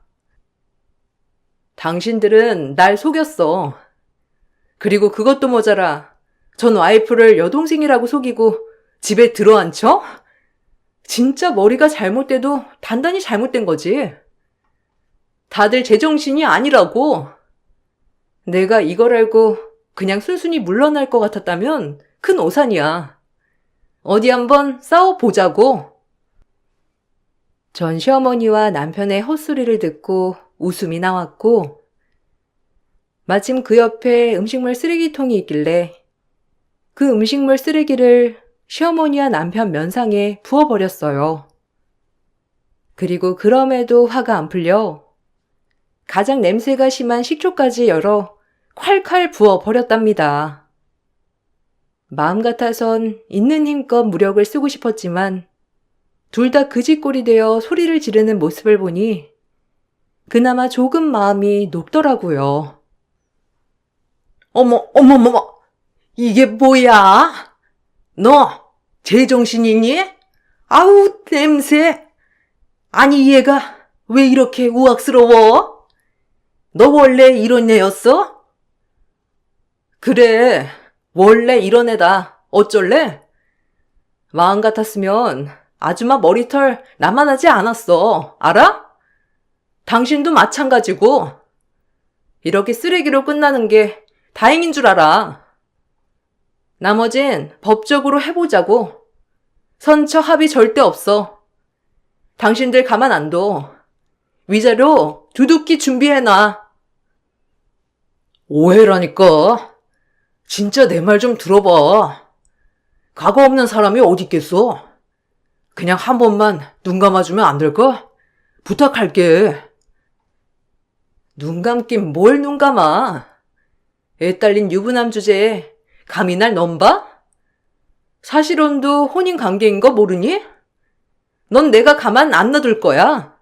당신들은 날 속였어. 그리고 그것도 모자라 전 와이프를 여동생이라고 속이고 집에 들어앉혀? 진짜 머리가 잘못돼도 단단히 잘못된 거지. 다들 제정신이 아니라고. 내가 이걸 알고 그냥 순순히 물러날 것 같았다면 큰 오산이야. 어디 한번 싸워보자고. 전 시어머니와 남편의 헛소리를 듣고 웃음이 나왔고, 마침 그 옆에 음식물 쓰레기통이 있길래 그 음식물 쓰레기를 시어머니와 남편 면상에 부어버렸어요. 그리고 그럼에도 화가 안 풀려 가장 냄새가 심한 식초까지 열어 콸콸 부어버렸답니다. 마음 같아선 있는 힘껏 무력을 쓰고 싶었지만 둘 다 그지꼴이 되어 소리를 지르는 모습을 보니 그나마 조금 마음이 녹더라고요. 어머머머, 이게 뭐야? 너 제정신이니? 아우, 냄새. 아니, 얘가 왜 이렇게 우악스러워? 너 원래 이런 애였어? 그래, 원래 이런 애다. 어쩔래? 마음 같았으면 아줌마 머리털 나만 하지 않았어. 알아? 당신도 마찬가지고. 이렇게 쓰레기로 끝나는 게 다행인 줄 알아. 나머진 법적으로 해보자고. 선처 합의 절대 없어. 당신들 가만 안 둬. 위자료 두둑히 준비해놔. 오해라니까. 진짜 내 말 좀 들어봐. 각오 없는 사람이 어디 있겠어. 그냥 한 번만 눈 감아주면 안 될까? 부탁할게. 눈 감긴 뭘 눈 감아. 애 딸린 유부남 주제에 감히 날 넘봐? 사실혼도 혼인 관계인 거 모르니? 넌 내가 가만 안 놔둘 거야.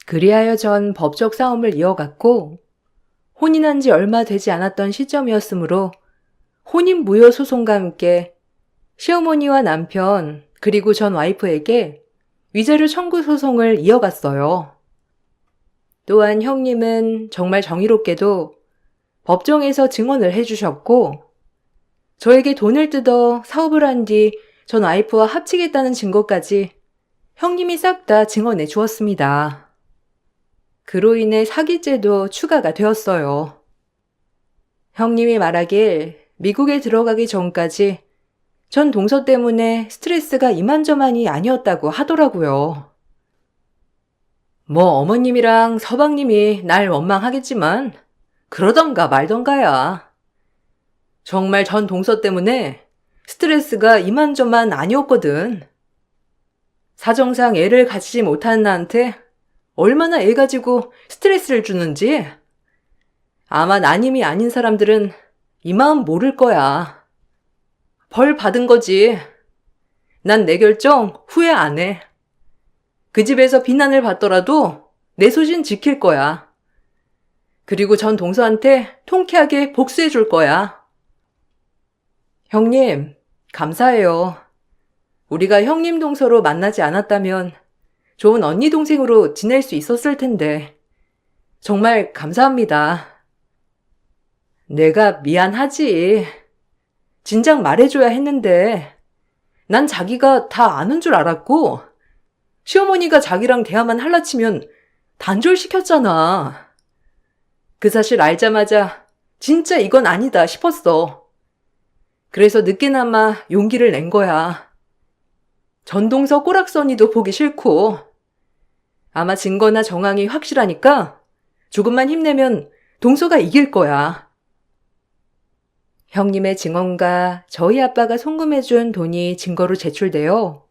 그리하여 전 법적 싸움을 이어갔고, 혼인한 지 얼마 되지 않았던 시점이었으므로 혼인 무효 소송과 함께 시어머니와 남편 그리고 전 와이프에게 위자료 청구 소송을 이어갔어요. 또한 형님은 정말 정의롭게도 법정에서 증언을 해주셨고, 저에게 돈을 뜯어 사업을 한 뒤 전 와이프와 합치겠다는 증거까지 형님이 싹 다 증언해 주었습니다. 그로 인해 사기죄도 추가가 되었어요. 형님이 말하길 미국에 들어가기 전까지 전 동서 때문에 스트레스가 이만저만이 아니었다고 하더라고요. 뭐 어머님이랑 서방님이 날 원망하겠지만 그러던가 말던가야. 정말 전 동서 때문에 스트레스가 이만저만 아니었거든. 사정상 애를 가지지 못하는 나한테 얼마나 애 가지고 스트레스를 주는지 아마 나님이 아닌 사람들은 이 마음 모를 거야. 벌 받은 거지. 난 내 결정 후회 안 해. 그 집에서 비난을 받더라도 내 소신 지킬 거야. 그리고 전 동서한테 통쾌하게 복수해 줄 거야. 형님, 감사해요. 우리가 형님 동서로 만나지 않았다면 좋은 언니 동생으로 지낼 수 있었을 텐데 정말 감사합니다. 내가 미안하지. 진작 말해줘야 했는데 난 자기가 다 아는 줄 알았고, 시어머니가 자기랑 대화만 할라치면 단절시켰잖아. 그 사실 알자마자 진짜 이건 아니다 싶었어. 그래서 늦게나마 용기를 낸 거야. 전동서 꼬락서니도 보기 싫고, 아마 증거나 정황이 확실하니까 조금만 힘내면 동서가 이길 거야. 형님의 증언과 저희 아빠가 송금해준 돈이 증거로 제출되어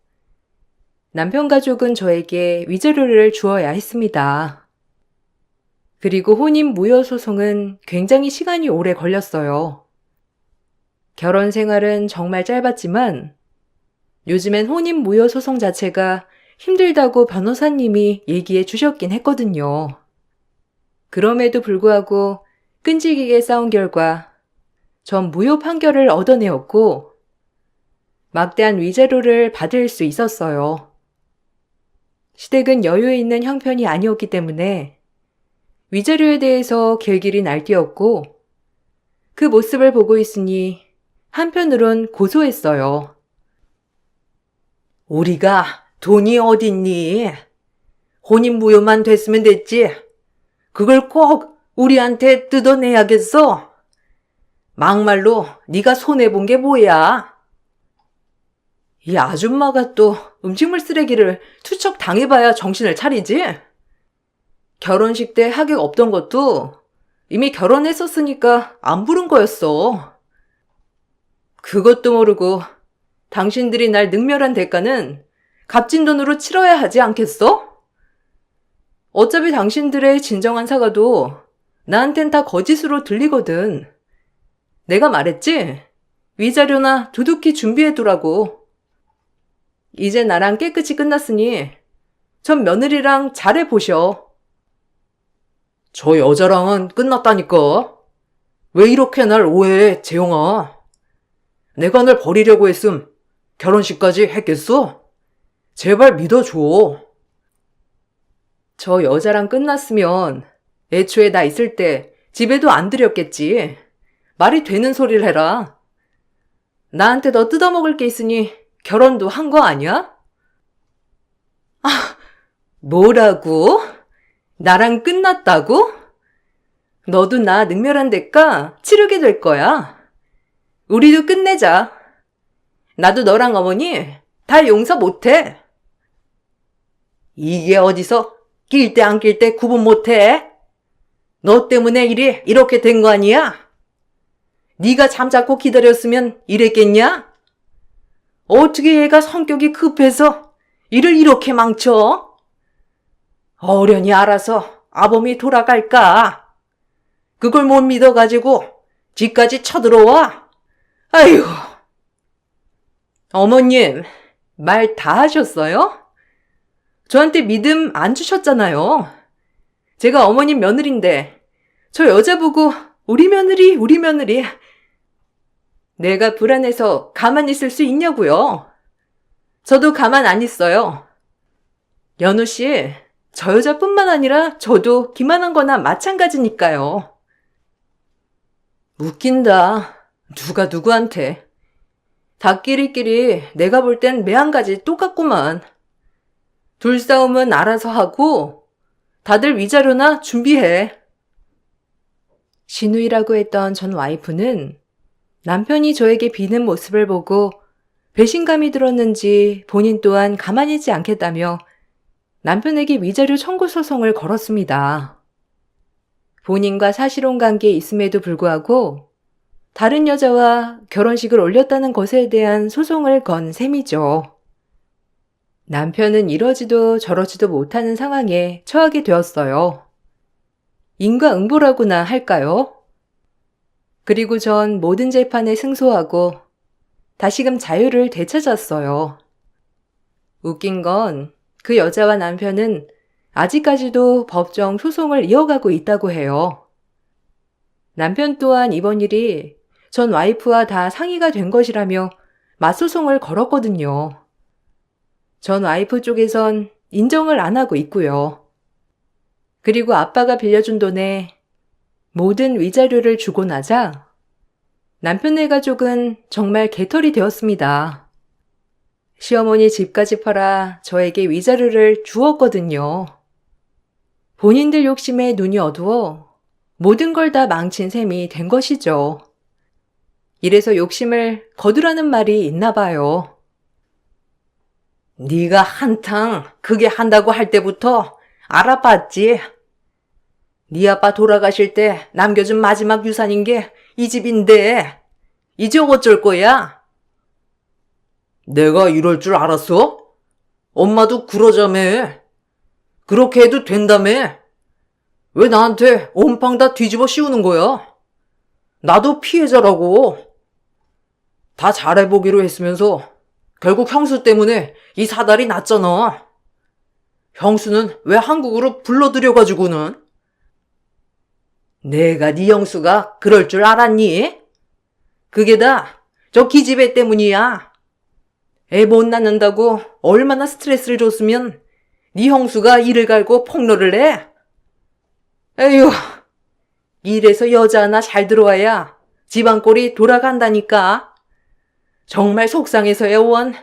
남편 가족은 저에게 위자료를 주어야 했습니다. 그리고 혼인 무효 소송은 굉장히 시간이 오래 걸렸어요. 결혼 생활은 정말 짧았지만 요즘엔 혼인 무효 소송 자체가 힘들다고 변호사님이 얘기해 주셨긴 했거든요. 그럼에도 불구하고 끈질기게 싸운 결과 전 무효 판결을 얻어내었고 막대한 위자료를 받을 수 있었어요. 시댁은 여유 있는 형편이 아니었기 때문에 위자료에 대해서 길길이 날뛰었고 그 모습을 보고 있으니 한편으론 고소했어요. 우리가 돈이 어딨니? 혼인무효만 됐으면 됐지. 그걸 꼭 우리한테 뜯어내야겠어. 막말로 네가 손해본 게 뭐야? 이 아줌마가 또 음식물 쓰레기를 투척 당해봐야 정신을 차리지? 결혼식 때 하객 없던 것도 이미 결혼했었으니까 안 부른 거였어. 그것도 모르고 당신들이 날 능멸한 대가는 값진 돈으로 치러야 하지 않겠어? 어차피 당신들의 진정한 사과도 나한텐 다 거짓으로 들리거든. 내가 말했지? 위자료나 두둑히 준비해두라고. 이제 나랑 깨끗이 끝났으니 전 며느리랑 잘해보셔. 저 여자랑은 끝났다니까. 왜 이렇게 날 오해해, 재용아? 내가 널 버리려고 했음 결혼식까지 했겠어? 제발 믿어줘. 저 여자랑 끝났으면 애초에 나 있을 때 집에도 안 들였겠지. 말이 되는 소리를 해라. 나한테 더 뜯어먹을 게 있으니 결혼도 한 거 아니야? 아, 뭐라고? 나랑 끝났다고? 너도 나 능멸한 대가 치르게 될 거야. 우리도 끝내자. 나도 너랑 어머니 다 용서 못해. 이게 어디서 낄 때 안 낄 때 구분 못해? 너 때문에 일이 이렇게 된 거 아니야? 네가 잠자코 기다렸으면 이랬겠냐? 어떻게 얘가 성격이 급해서 일을 이렇게 망쳐? 어련히 알아서 아범이 돌아갈까? 그걸 못 믿어가지고 집까지 쳐들어와? 아이고. 어머님, 말 다 하셨어요? 저한테 믿음 안 주셨잖아요. 제가 어머님 며느리인데 저 여자 보고 우리 며느리, 우리 며느리. 내가 불안해서 가만히 있을 수 있냐고요. 저도 가만 안 있어요. 연우 씨, 저 여자뿐만 아니라 저도 기만한 거나 마찬가지니까요. 웃긴다. 누가 누구한테. 다 끼리끼리 내가 볼 땐 매한가지 똑같구만. 둘 싸움은 알아서 하고 다들 위자료나 준비해. 시누이라고 했던 전 와이프는 남편이 저에게 비는 모습을 보고 배신감이 들었는지 본인 또한 가만히 있지 않겠다며 남편에게 위자료 청구 소송을 걸었습니다. 본인과 사실혼 관계에 있음에도 불구하고 다른 여자와 결혼식을 올렸다는 것에 대한 소송을 건 셈이죠. 남편은 이러지도 저러지도 못하는 상황에 처하게 되었어요. 인과응보라고나 할까요? 그리고 전 모든 재판에 승소하고 다시금 자유를 되찾았어요. 웃긴 건 그 여자와 남편은 아직까지도 법정 소송을 이어가고 있다고 해요. 남편 또한 이번 일이 전 와이프와 다 상의가 된 것이라며 맞소송을 걸었거든요. 전 와이프 쪽에선 인정을 안 하고 있고요. 그리고 아빠가 빌려준 돈에 모든 위자료를 주고 나자 남편네 가족은 정말 개털이 되었습니다. 시어머니 집까지 팔아 저에게 위자료를 주었거든요. 본인들 욕심에 눈이 어두워 모든 걸 다 망친 셈이 된 것이죠. 이래서 욕심을 거두라는 말이 있나 봐요. 네가 한탕 그게 한다고 할 때부터 알아봤지. 네 아빠 돌아가실 때 남겨준 마지막 유산인 게 이 집인데 이제 어쩔 거야? 내가 이럴 줄 알았어? 엄마도 그러자며. 그렇게 해도 된다며. 왜 나한테 온팡 다 뒤집어 씌우는 거야? 나도 피해자라고. 다 잘해보기로 했으면서 결국 형수 때문에 이 사달이 났잖아. 형수는 왜 한국으로 불러들여가지고는? 내가 네 형수가 그럴 줄 알았니? 그게 다 저 기집애 때문이야. 애 못 낳는다고 얼마나 스트레스를 줬으면 네 형수가 이를 갈고 폭로를 해? 에휴, 이래서 여자 하나 잘 들어와야 집안 꼴이 돌아간다니까. 정말 속상해서야 원.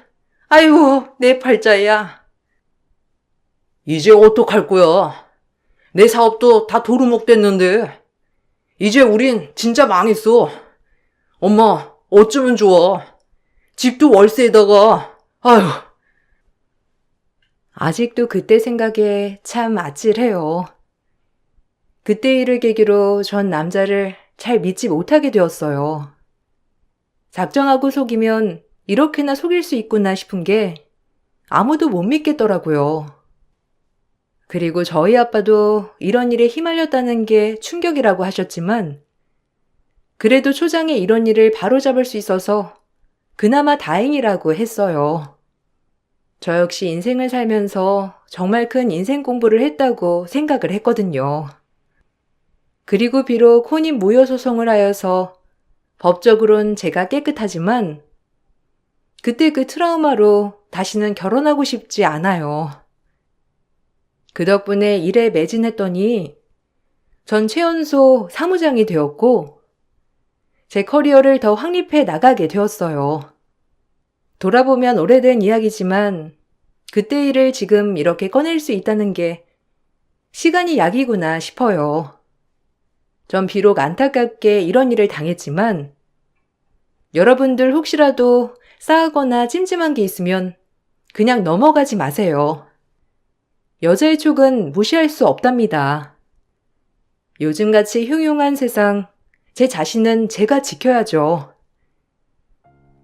아이고, 내 팔자야. 이제 어떡할 거야? 내 사업도 다 도루묵 됐는데 이제 우린 진짜 망했어. 엄마, 어쩌면 좋아. 집도 월세에다가, 아휴. 아직도 그때 생각에 참 아찔해요. 그때 일을 계기로 전 남자를 잘 믿지 못하게 되었어요. 작정하고 속이면 이렇게나 속일 수 있구나 싶은 게 아무도 못 믿겠더라고요. 그리고 저희 아빠도 이런 일에 휘말렸다는 게 충격이라고 하셨지만 그래도 초장에 이런 일을 바로잡을 수 있어서 그나마 다행이라고 했어요. 저 역시 인생을 살면서 정말 큰 인생 공부를 했다고 생각을 했거든요. 그리고 비록 혼인 무효 소송을 하여서 법적으론 제가 깨끗하지만 그때 그 트라우마로 다시는 결혼하고 싶지 않아요. 그 덕분에 일에 매진했더니 전 최연소 사무장이 되었고 제 커리어를 더 확립해 나가게 되었어요. 돌아보면 오래된 이야기지만 그때 일을 지금 이렇게 꺼낼 수 있다는 게 시간이 약이구나 싶어요. 전 비록 안타깝게 이런 일을 당했지만 여러분들 혹시라도 싸우거나 찜찜한 게 있으면 그냥 넘어가지 마세요. 여자의 촉은 무시할 수 없답니다. 요즘같이 흉흉한 세상, 제 자신은 제가 지켜야죠.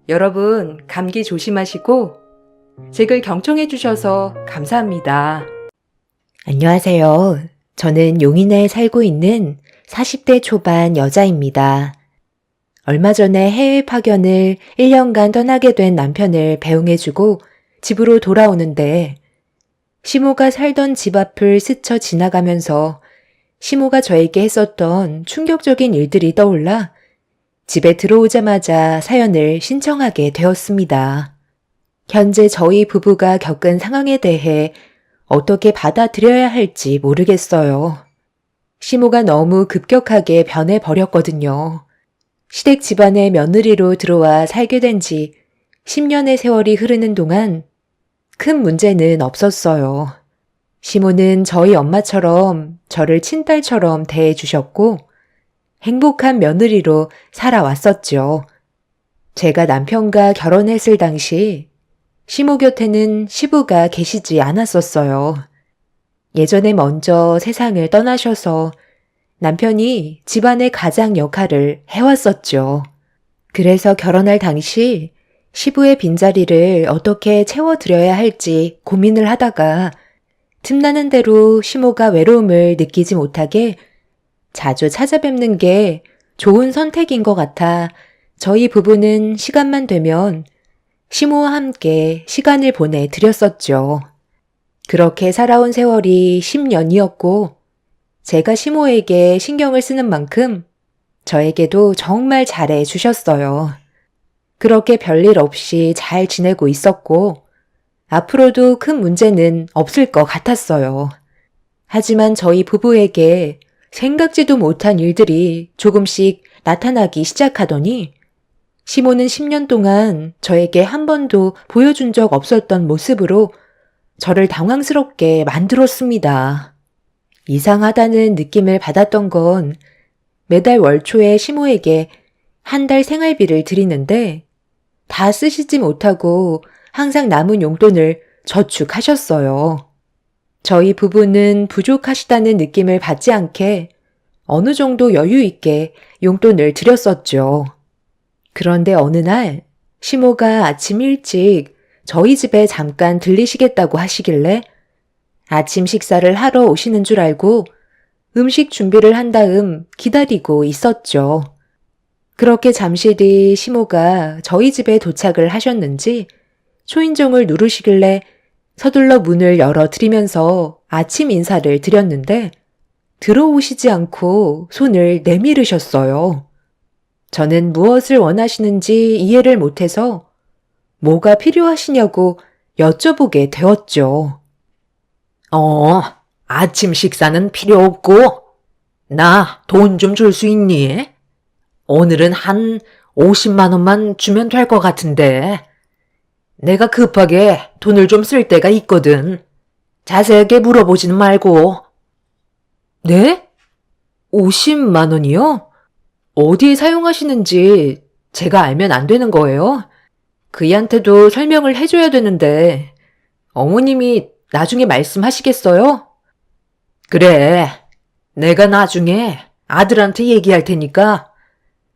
여러분, 감기 조심하시고 제 글 경청해 주셔서 감사합니다. 안녕하세요. 저는 용인에 살고 있는 40대 초반 여자입니다. 얼마 전에 해외 파견을 1년간 떠나게 된 남편을 배웅해주고 집으로 돌아오는데 시모가 살던 집 앞을 스쳐 지나가면서 시모가 저에게 했었던 충격적인 일들이 떠올라 집에 들어오자마자 사연을 신청하게 되었습니다. 현재 저희 부부가 겪은 상황에 대해 어떻게 받아들여야 할지 모르겠어요. 시모가 너무 급격하게 변해버렸거든요. 시댁 집안의 며느리로 들어와 살게 된 지 10년의 세월이 흐르는 동안 큰 문제는 없었어요. 시모는 저희 엄마처럼 저를 친딸처럼 대해주셨고 행복한 며느리로 살아왔었죠. 제가 남편과 결혼했을 당시 시모 곁에는 시부가 계시지 않았었어요. 예전에 먼저 세상을 떠나셔서 남편이 집안의 가장 역할을 해왔었죠. 그래서 결혼할 당시 시부의 빈자리를 어떻게 채워드려야 할지 고민을 하다가 틈나는 대로 시모가 외로움을 느끼지 못하게 자주 찾아뵙는 게 좋은 선택인 것 같아 저희 부부는 시간만 되면 시모와 함께 시간을 보내드렸었죠. 그렇게 살아온 세월이 10년이었고 제가 시모에게 신경을 쓰는 만큼 저에게도 정말 잘해 주셨어요. 그렇게 별일 없이 잘 지내고 있었고 앞으로도 큰 문제는 없을 것 같았어요. 하지만 저희 부부에게 생각지도 못한 일들이 조금씩 나타나기 시작하더니 시모는 10년 동안 저에게 한 번도 보여준 적 없었던 모습으로 저를 당황스럽게 만들었습니다. 이상하다는 느낌을 받았던 건 매달 월초에 시모에게 한 달 생활비를 드리는데 다 쓰시지 못하고 항상 남은 용돈을 저축하셨어요. 저희 부부는 부족하시다는 느낌을 받지 않게 어느 정도 여유 있게 용돈을 드렸었죠. 그런데 어느 날 시모가 아침 일찍 저희 집에 잠깐 들리시겠다고 하시길래 아침 식사를 하러 오시는 줄 알고 음식 준비를 한 다음 기다리고 있었죠. 그렇게 잠시 뒤 시모가 저희 집에 도착을 하셨는지 초인종을 누르시길래 서둘러 문을 열어드리면서 아침 인사를 드렸는데 들어오시지 않고 손을 내밀으셨어요. 저는 무엇을 원하시는지 이해를 못해서 뭐가 필요하시냐고 여쭤보게 되었죠. 아침 식사는 필요 없고, 나 돈 좀 줄 수 있니? 오늘은 한 50만 원만 주면 될 것 같은데. 내가 급하게 돈을 좀 쓸 때가 있거든. 자세하게 물어보지는 말고. 네? 50만 원이요? 어디에 사용하시는지 제가 알면 안 되는 거예요? 그이한테도 설명을 해줘야 되는데 어머님이 나중에 말씀하시겠어요? 그래, 내가 나중에 아들한테 얘기할 테니까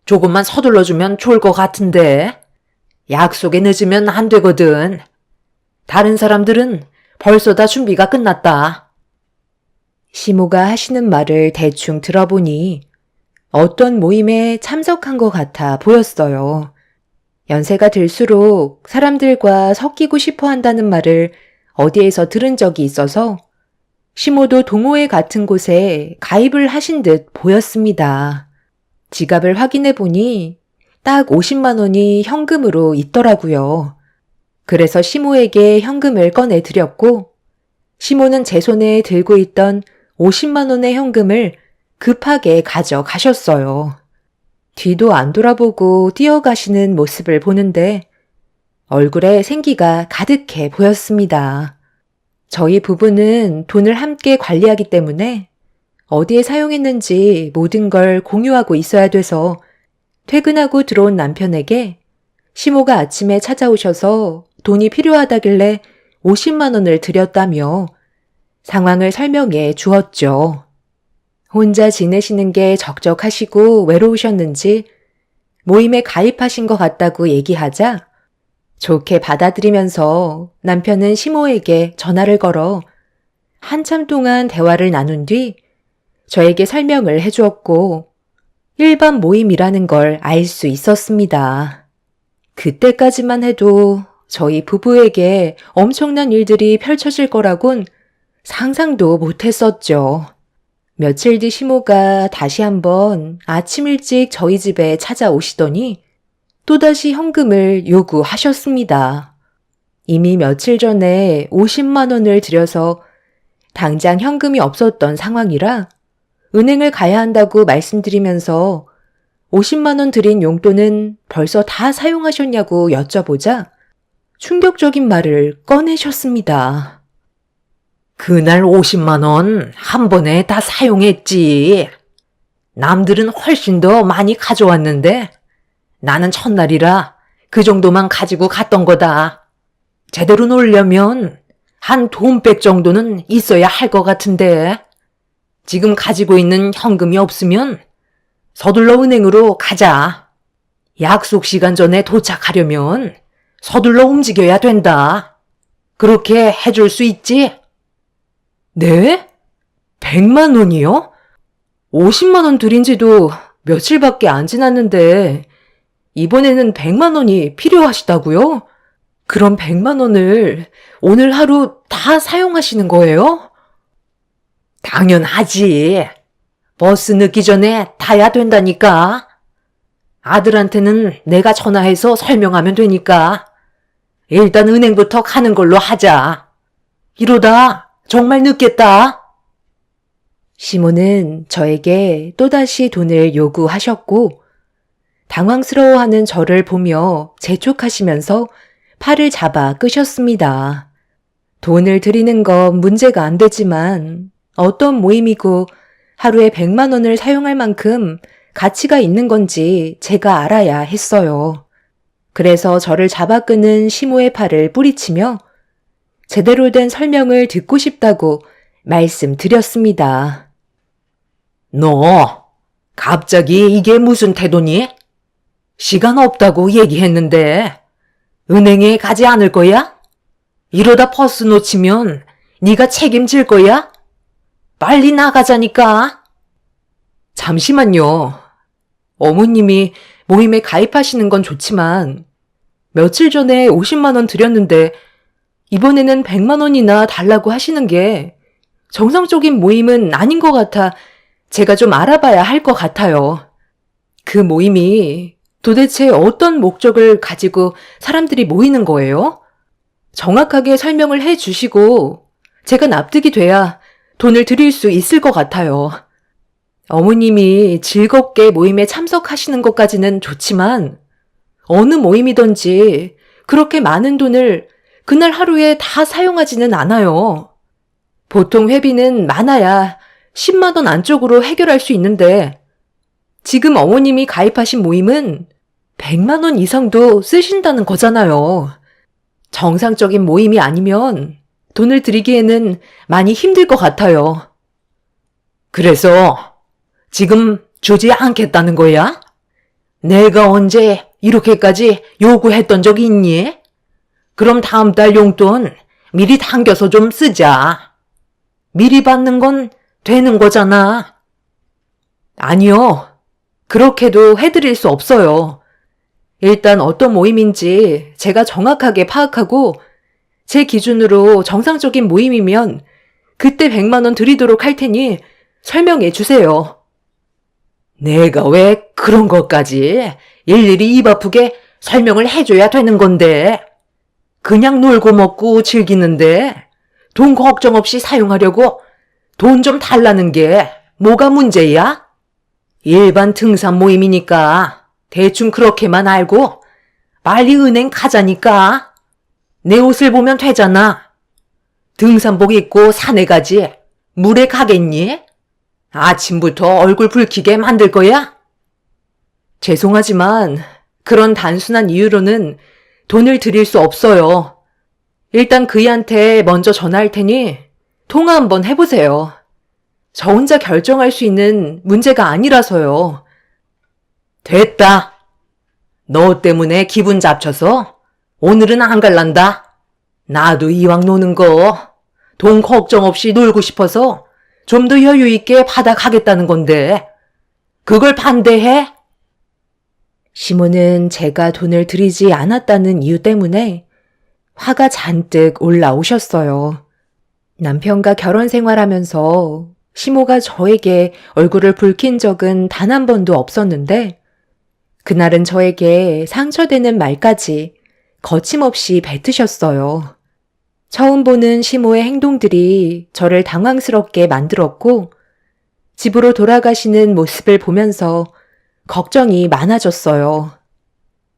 조금만 서둘러주면 좋을 것 같은데. 약속에 늦으면 안 되거든. 다른 사람들은 벌써 다 준비가 끝났다. 시모가 하시는 말을 대충 들어보니 어떤 모임에 참석한 것 같아 보였어요. 연세가 들수록 사람들과 섞이고 싶어 한다는 말을 어디에서 들은 적이 있어서 시모도 동호회 같은 곳에 가입을 하신 듯 보였습니다. 지갑을 확인해 보니 딱 50만 원이 현금으로 있더라고요. 그래서 시모에게 현금을 꺼내 드렸고 시모는 제 손에 들고 있던 50만 원의 현금을 급하게 가져가셨어요. 뒤도 안 돌아보고 뛰어가시는 모습을 보는데 얼굴에 생기가 가득해 보였습니다. 저희 부부는 돈을 함께 관리하기 때문에 어디에 사용했는지 모든 걸 공유하고 있어야 돼서 퇴근하고 들어온 남편에게 시모가 아침에 찾아오셔서 돈이 필요하다길래 50만 원을 드렸다며 상황을 설명해 주었죠. 혼자 지내시는 게 적적하시고 외로우셨는지 모임에 가입하신 것 같다고 얘기하자 좋게 받아들이면서 남편은 시모에게 전화를 걸어 한참 동안 대화를 나눈 뒤 저에게 설명을 해주었고 일반 모임이라는 걸 알 수 있었습니다. 그때까지만 해도 저희 부부에게 엄청난 일들이 펼쳐질 거라곤 상상도 못했었죠. 며칠 뒤 시모가 다시 한번 아침 일찍 저희 집에 찾아오시더니 또다시 현금을 요구하셨습니다. 이미 며칠 전에 50만 원을 들여서 당장 현금이 없었던 상황이라 은행을 가야 한다고 말씀드리면서 50만 원 드린 용돈은 벌써 다 사용하셨냐고 여쭤보자 충격적인 말을 꺼내셨습니다. 그날 50만 원 한 번에 다 사용했지. 남들은 훨씬 더 많이 가져왔는데 나는 첫날이라 그 정도만 가지고 갔던 거다. 제대로 놀려면 한 돈백 정도는 있어야 할 것 같은데 지금 가지고 있는 현금이 없으면 서둘러 은행으로 가자. 약속 시간 전에 도착하려면 서둘러 움직여야 된다. 그렇게 해줄 수 있지? 네? 100만 원이요? 50만 원 드린 지도 며칠밖에 안 지났는데 이번에는 100만 원이 필요하시다고요? 그럼 100만 원을 오늘 하루 다 사용하시는 거예요? 당연하지. 버스 늦기 전에 타야 된다니까. 아들한테는 내가 전화해서 설명하면 되니까. 일단 은행부터 가는 걸로 하자. 이러다 정말 늦겠다. 시모는 저에게 또다시 돈을 요구하셨고 당황스러워하는 저를 보며 재촉하시면서 팔을 잡아 끄셨습니다. 돈을 드리는 건 문제가 안 되지만 어떤 모임이고 하루에 100만 원을 사용할 만큼 가치가 있는 건지 제가 알아야 했어요. 그래서 저를 잡아 끄는 시모의 팔을 뿌리치며 제대로 된 설명을 듣고 싶다고 말씀드렸습니다. 너, 갑자기 이게 무슨 태도니? 시간 없다고 얘기했는데 은행에 가지 않을 거야? 이러다 버스 놓치면 네가 책임질 거야? 빨리 나가자니까. 잠시만요. 어머님이 모임에 가입하시는 건 좋지만 며칠 전에 50만 원 드렸는데 이번에는 100만 원이나 달라고 하시는 게 정상적인 모임은 아닌 것 같아 제가 좀 알아봐야 할 것 같아요. 그 모임이 도대체 어떤 목적을 가지고 사람들이 모이는 거예요? 정확하게 설명을 해 주시고 제가 납득이 돼야 돈을 드릴 수 있을 것 같아요. 어머님이 즐겁게 모임에 참석하시는 것까지는 좋지만 어느 모임이든지 그렇게 많은 돈을 그날 하루에 다 사용하지는 않아요. 보통 회비는 많아야 10만 원 안쪽으로 해결할 수 있는데 지금 어머님이 가입하신 모임은 100만 원 이상도 쓰신다는 거잖아요. 정상적인 모임이 아니면 돈을 드리기에는 많이 힘들 것 같아요. 그래서 지금 주지 않겠다는 거야? 내가 언제 이렇게까지 요구했던 적이 있니? 그럼 다음 달 용돈 미리 당겨서 좀 쓰자. 미리 받는 건 되는 거잖아. 아니요. 그렇게도 해드릴 수 없어요. 일단 어떤 모임인지 제가 정확하게 파악하고 제 기준으로 정상적인 모임이면 그때 100만 원 드리도록 할 테니 설명해 주세요. 내가 왜 그런 것까지 일일이 입 아프게 설명을 해줘야 되는 건데. 그냥 놀고 먹고 즐기는데 돈 걱정 없이 사용하려고 돈 좀 달라는 게 뭐가 문제야? 일반 등산 모임이니까 대충 그렇게만 알고 빨리 은행 가자니까. 내 옷을 보면 되잖아. 등산복 입고 산에 가지 물에 가겠니? 아침부터 얼굴 붉히게 만들 거야? 죄송하지만 그런 단순한 이유로는 돈을 드릴 수 없어요. 일단 그이한테 먼저 전화할 테니 통화 한번 해보세요. 저 혼자 결정할 수 있는 문제가 아니라서요. 됐다. 너 때문에 기분 잡쳐서 오늘은 안 갈란다. 나도 이왕 노는 거 돈 걱정 없이 놀고 싶어서 좀 더 여유 있게 받아가겠다는 건데 그걸 반대해? 시모는 제가 돈을 드리지 않았다는 이유 때문에 화가 잔뜩 올라오셨어요. 남편과 결혼 생활하면서 시모가 저에게 얼굴을 붉힌 적은 단 한 번도 없었는데 그날은 저에게 상처되는 말까지 거침없이 뱉으셨어요. 처음 보는 시모의 행동들이 저를 당황스럽게 만들었고 집으로 돌아가시는 모습을 보면서 걱정이 많아졌어요.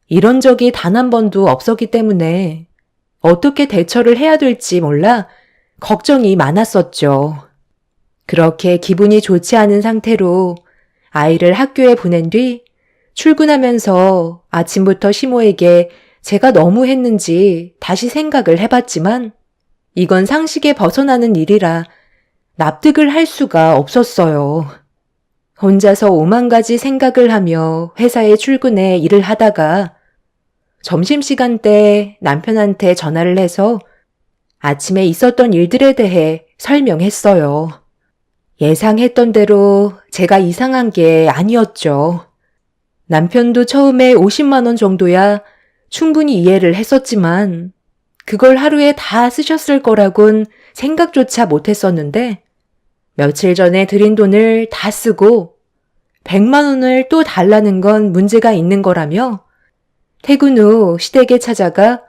이런 적이 단 한 번도 없었기 때문에 어떻게 대처를 해야 될지 몰라 걱정이 많았었죠. 그렇게 기분이 좋지 않은 상태로 아이를 학교에 보낸 뒤 출근하면서 아침부터 시모에게 제가 너무 했는지 다시 생각을 해봤지만 이건 상식에 벗어나는 일이라 납득을 할 수가 없었어요. 혼자서 5만 가지 생각을 하며 회사에 출근해 일을 하다가 점심시간 때 남편한테 전화를 해서 아침에 있었던 일들에 대해 설명했어요. 예상했던 대로 제가 이상한 게 아니었죠. 남편도 처음에 50만 원 정도야 충분히 이해를 했었지만 그걸 하루에 다 쓰셨을 거라곤 생각조차 못했었는데 며칠 전에 드린 돈을 다 쓰고 100만 원을 또 달라는 건 문제가 있는 거라며 퇴근 후 시댁에 찾아가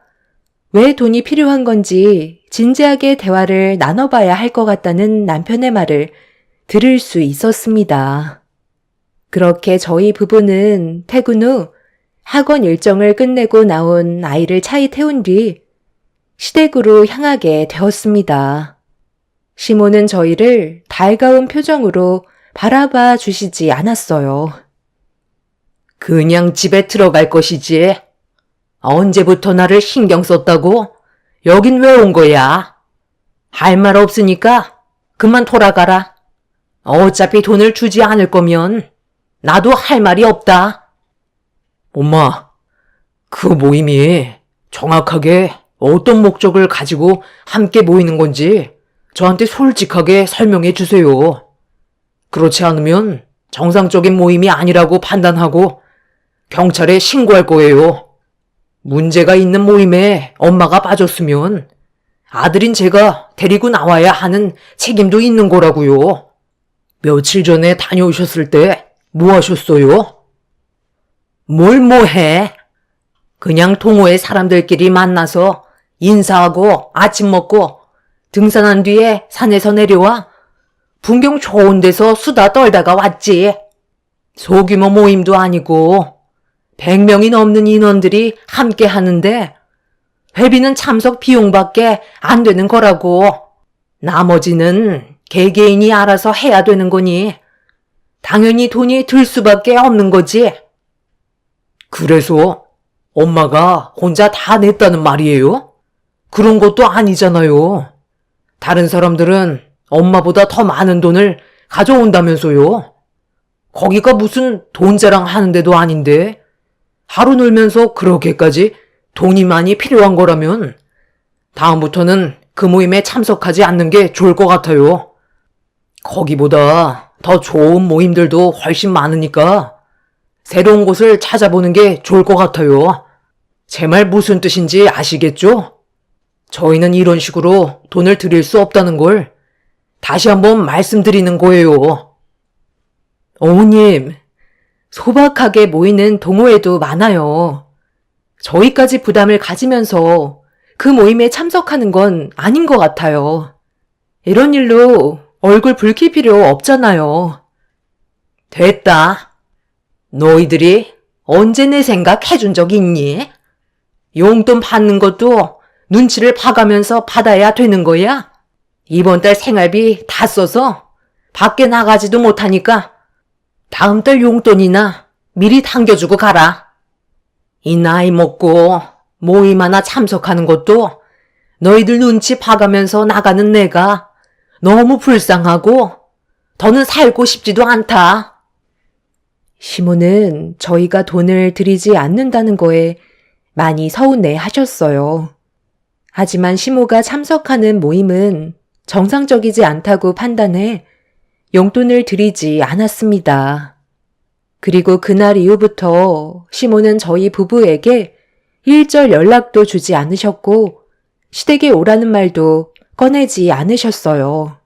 왜 돈이 필요한 건지 진지하게 대화를 나눠봐야 할 것 같다는 남편의 말을 들을 수 있었습니다. 그렇게 저희 부부는 퇴근 후 학원 일정을 끝내고 나온 아이를 차에 태운 뒤 시댁으로 향하게 되었습니다. 시모는 저희를 달가운 표정으로 바라봐 주시지 않았어요. 그냥 집에 들어갈 것이지. 언제부터 나를 신경 썼다고? 여긴 왜 온 거야? 할 말 없으니까 그만 돌아가라. 어차피 돈을 주지 않을 거면 나도 할 말이 없다. 엄마, 그 모임이 정확하게 어떤 목적을 가지고 함께 모이는 건지 저한테 솔직하게 설명해 주세요. 그렇지 않으면 정상적인 모임이 아니라고 판단하고 경찰에 신고할 거예요. 문제가 있는 모임에 엄마가 빠졌으면 아들인 제가 데리고 나와야 하는 책임도 있는 거라고요. 며칠 전에 다녀오셨을 때 뭐 하셨어요? 뭘 해? 그냥 동호회 사람들끼리 만나서 인사하고 아침 먹고 등산한 뒤에 산에서 내려와 풍경 좋은 데서 수다 떨다가 왔지. 소규모 모임도 아니고 100명이 넘는 인원들이 함께 하는데 회비는 참석 비용밖에 안 되는 거라고. 나머지는 개개인이 알아서 해야 되는 거니 당연히 돈이 들 수밖에 없는 거지. 그래서 엄마가 혼자 다 냈다는 말이에요? 그런 것도 아니잖아요. 다른 사람들은 엄마보다 더 많은 돈을 가져온다면서요. 거기가 무슨 돈 자랑 하는 데도 아닌데 하루 놀면서 그렇게까지 돈이 많이 필요한 거라면 다음부터는 그 모임에 참석하지 않는 게 좋을 것 같아요. 거기보다 더 좋은 모임들도 훨씬 많으니까 새로운 곳을 찾아보는 게 좋을 것 같아요. 제 말 무슨 뜻인지 아시겠죠? 저희는 이런 식으로 돈을 드릴 수 없다는 걸 다시 한번 말씀드리는 거예요. 어머님, 소박하게 모이는 동호회도 많아요. 저희까지 부담을 가지면서 그 모임에 참석하는 건 아닌 것 같아요. 이런 일로 얼굴 붉힐 필요 없잖아요. 됐다. 너희들이 언제 내 생각 해준 적 있니? 용돈 받는 것도 눈치를 봐가면서 받아야 되는 거야? 이번 달 생활비 다 써서 밖에 나가지도 못하니까 다음 달 용돈이나 미리 당겨주고 가라. 이 나이 먹고 모임 하나 참석하는 것도 너희들 눈치 봐가면서 나가는 내가 너무 불쌍하고 더는 살고 싶지도 않다. 시모는 저희가 돈을 드리지 않는다는 거에 많이 서운해 하셨어요. 하지만 시모가 참석하는 모임은 정상적이지 않다고 판단해 용돈을 드리지 않았습니다. 그리고 그날 이후부터 시모는 저희 부부에게 일절 연락도 주지 않으셨고 시댁에 오라는 말도 꺼내지 않으셨어요.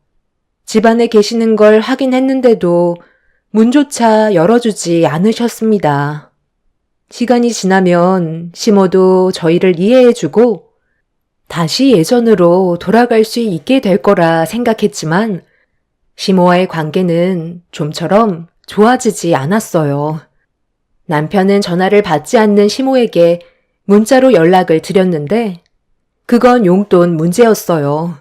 집안에 계시는 걸 확인했는데도 문조차 열어주지 않으셨습니다. 시간이 지나면 시모도 저희를 이해해주고 다시 예전으로 돌아갈 수 있게 될 거라 생각했지만 시모와의 관계는 좀처럼 좋아지지 않았어요. 남편은 전화를 받지 않는 시모에게 문자로 연락을 드렸는데 그건 용돈 문제였어요.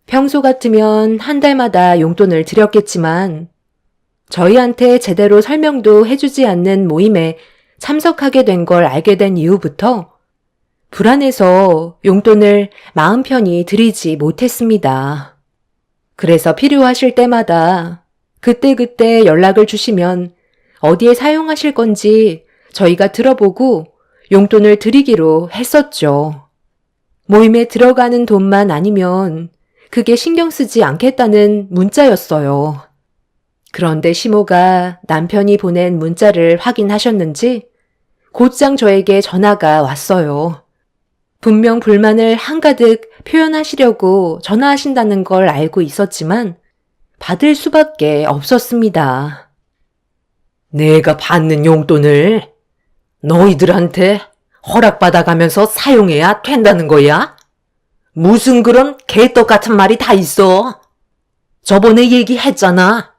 평소 같으면 한 달마다 용돈을 드렸겠지만 저희한테 제대로 설명도 해주지 않는 모임에 참석하게 된 걸 알게 된 이후부터 불안해서 용돈을 마음 편히 드리지 못했습니다. 그래서 필요하실 때마다 그때그때 연락을 주시면 어디에 사용하실 건지 저희가 들어보고 용돈을 드리기로 했었죠. 모임에 들어가는 돈만 아니면 그게 신경 쓰지 않겠다는 문자였어요. 그런데 시모가 남편이 보낸 문자를 확인하셨는지 곧장 저에게 전화가 왔어요. 분명 불만을 한가득 표현하시려고 전화하신다는 걸 알고 있었지만 받을 수밖에 없었습니다. 내가 받는 용돈을 너희들한테 허락받아가면서 사용해야 된다는 거야? 무슨 그런 개떡 같은 말이 다 있어. 저번에 얘기했잖아.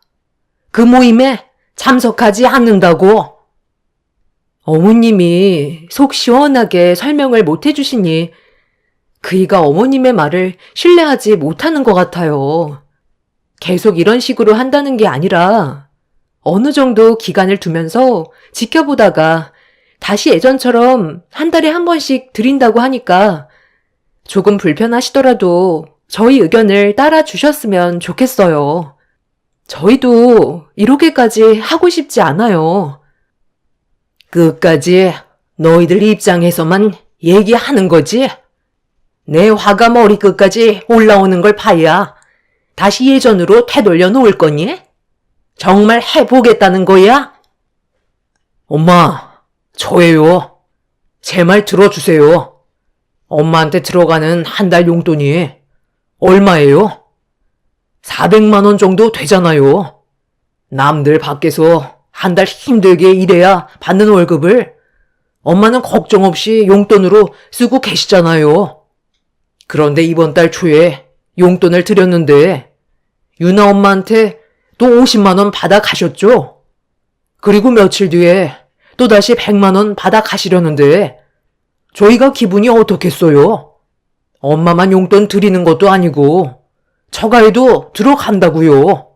그 모임에 참석하지 않는다고. 어머님이 속 시원하게 설명을 못 해주시니 그이가 어머님의 말을 신뢰하지 못하는 것 같아요. 계속 이런 식으로 한다는 게 아니라 어느 정도 기간을 두면서 지켜보다가 다시 예전처럼 한 달에 한 번씩 드린다고 하니까 조금 불편하시더라도 저희 의견을 따라 주셨으면 좋겠어요. 저희도 이렇게까지 하고 싶지 않아요. 끝까지 너희들 입장에서만 얘기하는 거지? 내 화가 머리끝까지 올라오는 걸 봐야 다시 예전으로 되돌려 놓을 거니? 정말 해보겠다는 거야? 엄마, 저예요. 제 말 들어주세요. 엄마한테 들어가는 한 달 용돈이 얼마예요? 400만 원 정도 되잖아요. 남들 밖에서 한 달 힘들게 일해야 받는 월급을 엄마는 걱정 없이 용돈으로 쓰고 계시잖아요. 그런데 이번 달 초에 용돈을 드렸는데 유나 엄마한테 또 50만 원 받아 가셨죠? 그리고 며칠 뒤에 또다시 100만 원 받아 가시려는데 저희가 기분이 어떻겠어요? 엄마만 용돈 드리는 것도 아니고 처가에도 들어간다고요.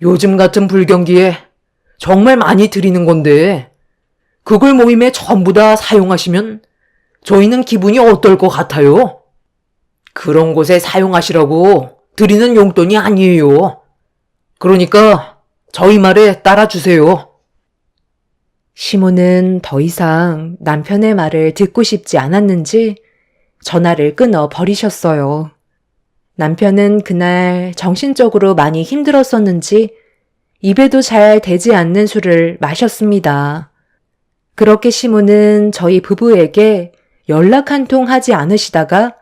요즘 같은 불경기에 정말 많이 드리는 건데 그걸 모임에 전부 다 사용하시면 저희는 기분이 어떨 것 같아요? 그런 곳에 사용하시라고 드리는 용돈이 아니에요. 그러니까 저희 말에 따라주세요. 시모는 더 이상 남편의 말을 듣고 싶지 않았는지 전화를 끊어 버리셨어요. 남편은 그날 정신적으로 많이 힘들었었는지 입에도 잘 대지 않는 술을 마셨습니다. 그렇게 시모는 저희 부부에게 연락 한 통 하지 않으시다가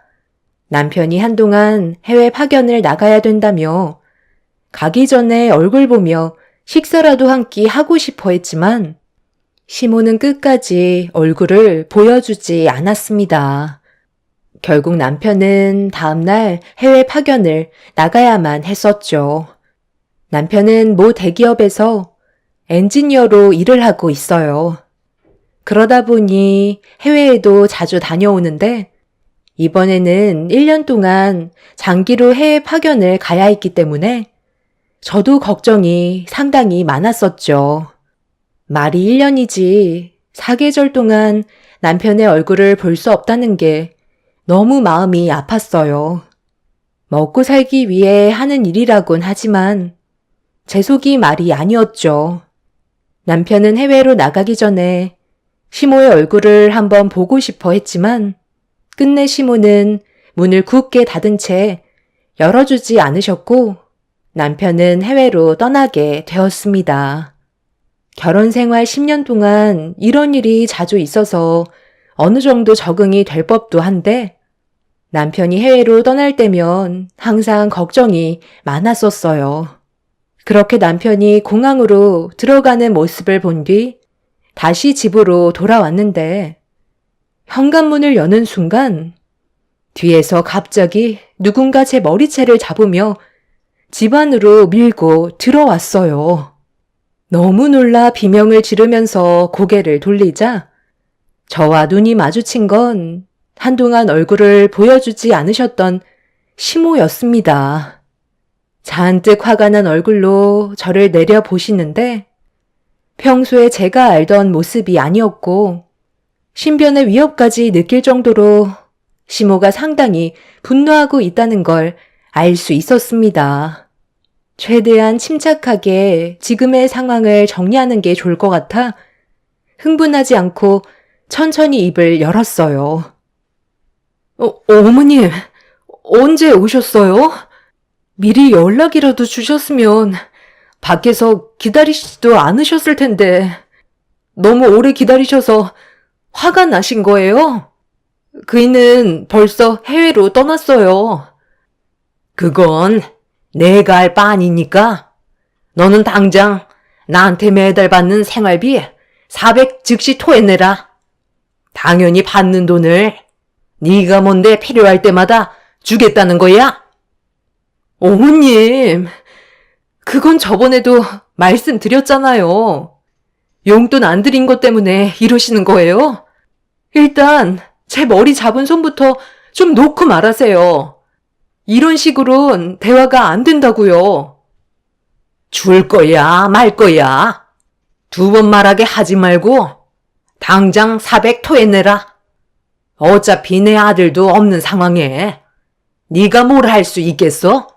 남편이 한동안 해외 파견을 나가야 된다며 가기 전에 얼굴 보며 식사라도 한 끼 하고 싶어 했지만 시모는 끝까지 얼굴을 보여주지 않았습니다. 결국 남편은 다음날 해외 파견을 나가야만 했었죠. 남편은 모 대기업에서 엔지니어로 일을 하고 있어요. 그러다 보니 해외에도 자주 다녀오는데 이번에는 1년 동안 장기로 해외 파견을 가야 했기 때문에 저도 걱정이 상당히 많았었죠. 말이 1년이지 4계절 동안 남편의 얼굴을 볼 수 없다는 게 너무 마음이 아팠어요. 먹고 살기 위해 하는 일이라곤 하지만 제 속이 말이 아니었죠. 남편은 해외로 나가기 전에 시모의 얼굴을 한번 보고 싶어 했지만 끝내 시모는 문을 굳게 닫은 채 열어주지 않으셨고 남편은 해외로 떠나게 되었습니다. 결혼 생활 10년 동안 이런 일이 자주 있어서 어느 정도 적응이 될 법도 한데 남편이 해외로 떠날 때면 항상 걱정이 많았었어요. 그렇게 남편이 공항으로 들어가는 모습을 본 뒤 다시 집으로 돌아왔는데 현관문을 여는 순간 뒤에서 갑자기 누군가 제 머리채를 잡으며 집 안으로 밀고 들어왔어요. 너무 놀라 비명을 지르면서 고개를 돌리자 저와 눈이 마주친 건 한동안 얼굴을 보여주지 않으셨던 시모였습니다. 잔뜩 화가 난 얼굴로 저를 내려보시는데 평소에 제가 알던 모습이 아니었고 신변의 위협까지 느낄 정도로 시모가 상당히 분노하고 있다는 걸 알 수 있었습니다. 최대한 침착하게 지금의 상황을 정리하는 게 좋을 것 같아 흥분하지 않고 천천히 입을 열었어요. 어머님, 언제 오셨어요? 미리 연락이라도 주셨으면 밖에서 기다리시지도 않으셨을 텐데 너무 오래 기다리셔서 화가 나신 거예요? 그이는 벌써 해외로 떠났어요. 그건 내가 할 바 아니니까 너는 당장 나한테 매달 받는 생활비 400 즉시 토해내라. 당연히 받는 돈을 네가 뭔데 필요할 때마다 주겠다는 거야? 어머님, 그건 저번에도 말씀드렸잖아요. 용돈 안 드린 것 때문에 이러시는 거예요? 일단 제 머리 잡은 손부터 좀 놓고 말하세요. 이런 식으론 대화가 안 된다고요. 줄 거야, 말 거야? 2번 말하게 하지 말고 당장 400 토해내라. 어차피 내 아들도 없는 상황에 네가 뭘 할 수 있겠어?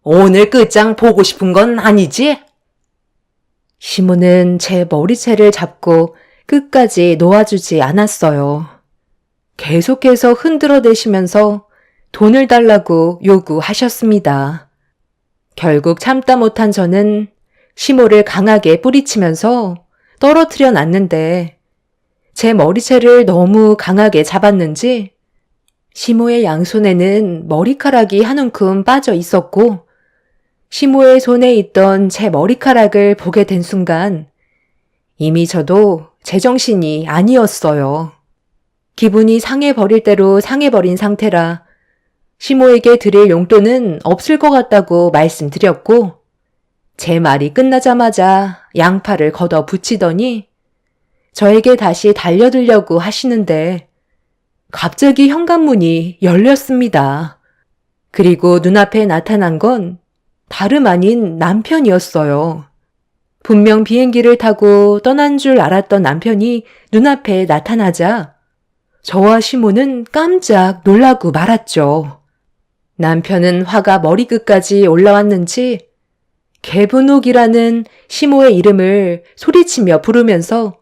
오늘 끝장 보고 싶은 건 아니지? 시모는 제 머리채를 잡고 끝까지 놓아주지 않았어요. 계속해서 흔들어대시면서 돈을 달라고 요구하셨습니다. 결국 참다 못한 저는 시모를 강하게 뿌리치면서 떨어뜨려 놨는데 제 머리채를 너무 강하게 잡았는지 시모의 양손에는 머리카락이 한 움큼 빠져 있었고 시모의 손에 있던 제 머리카락을 보게 된 순간 이미 저도 제정신이 아니었어요. 기분이 상해버릴 대로 상해버린 상태라 시모에게 드릴 용돈은 없을 것 같다고 말씀드렸고 제 말이 끝나자마자 양팔을 걷어 붙이더니 저에게 다시 달려들려고 하시는데 갑자기 현관문이 열렸습니다. 그리고 눈앞에 나타난 건 다름 아닌 남편이었어요. 분명 비행기를 타고 떠난 줄 알았던 남편이 눈앞에 나타나자 저와 시모는 깜짝 놀라고 말았죠. 남편은 화가 머리끝까지 올라왔는지 개분옥이라는 시모의 이름을 소리치며 부르면서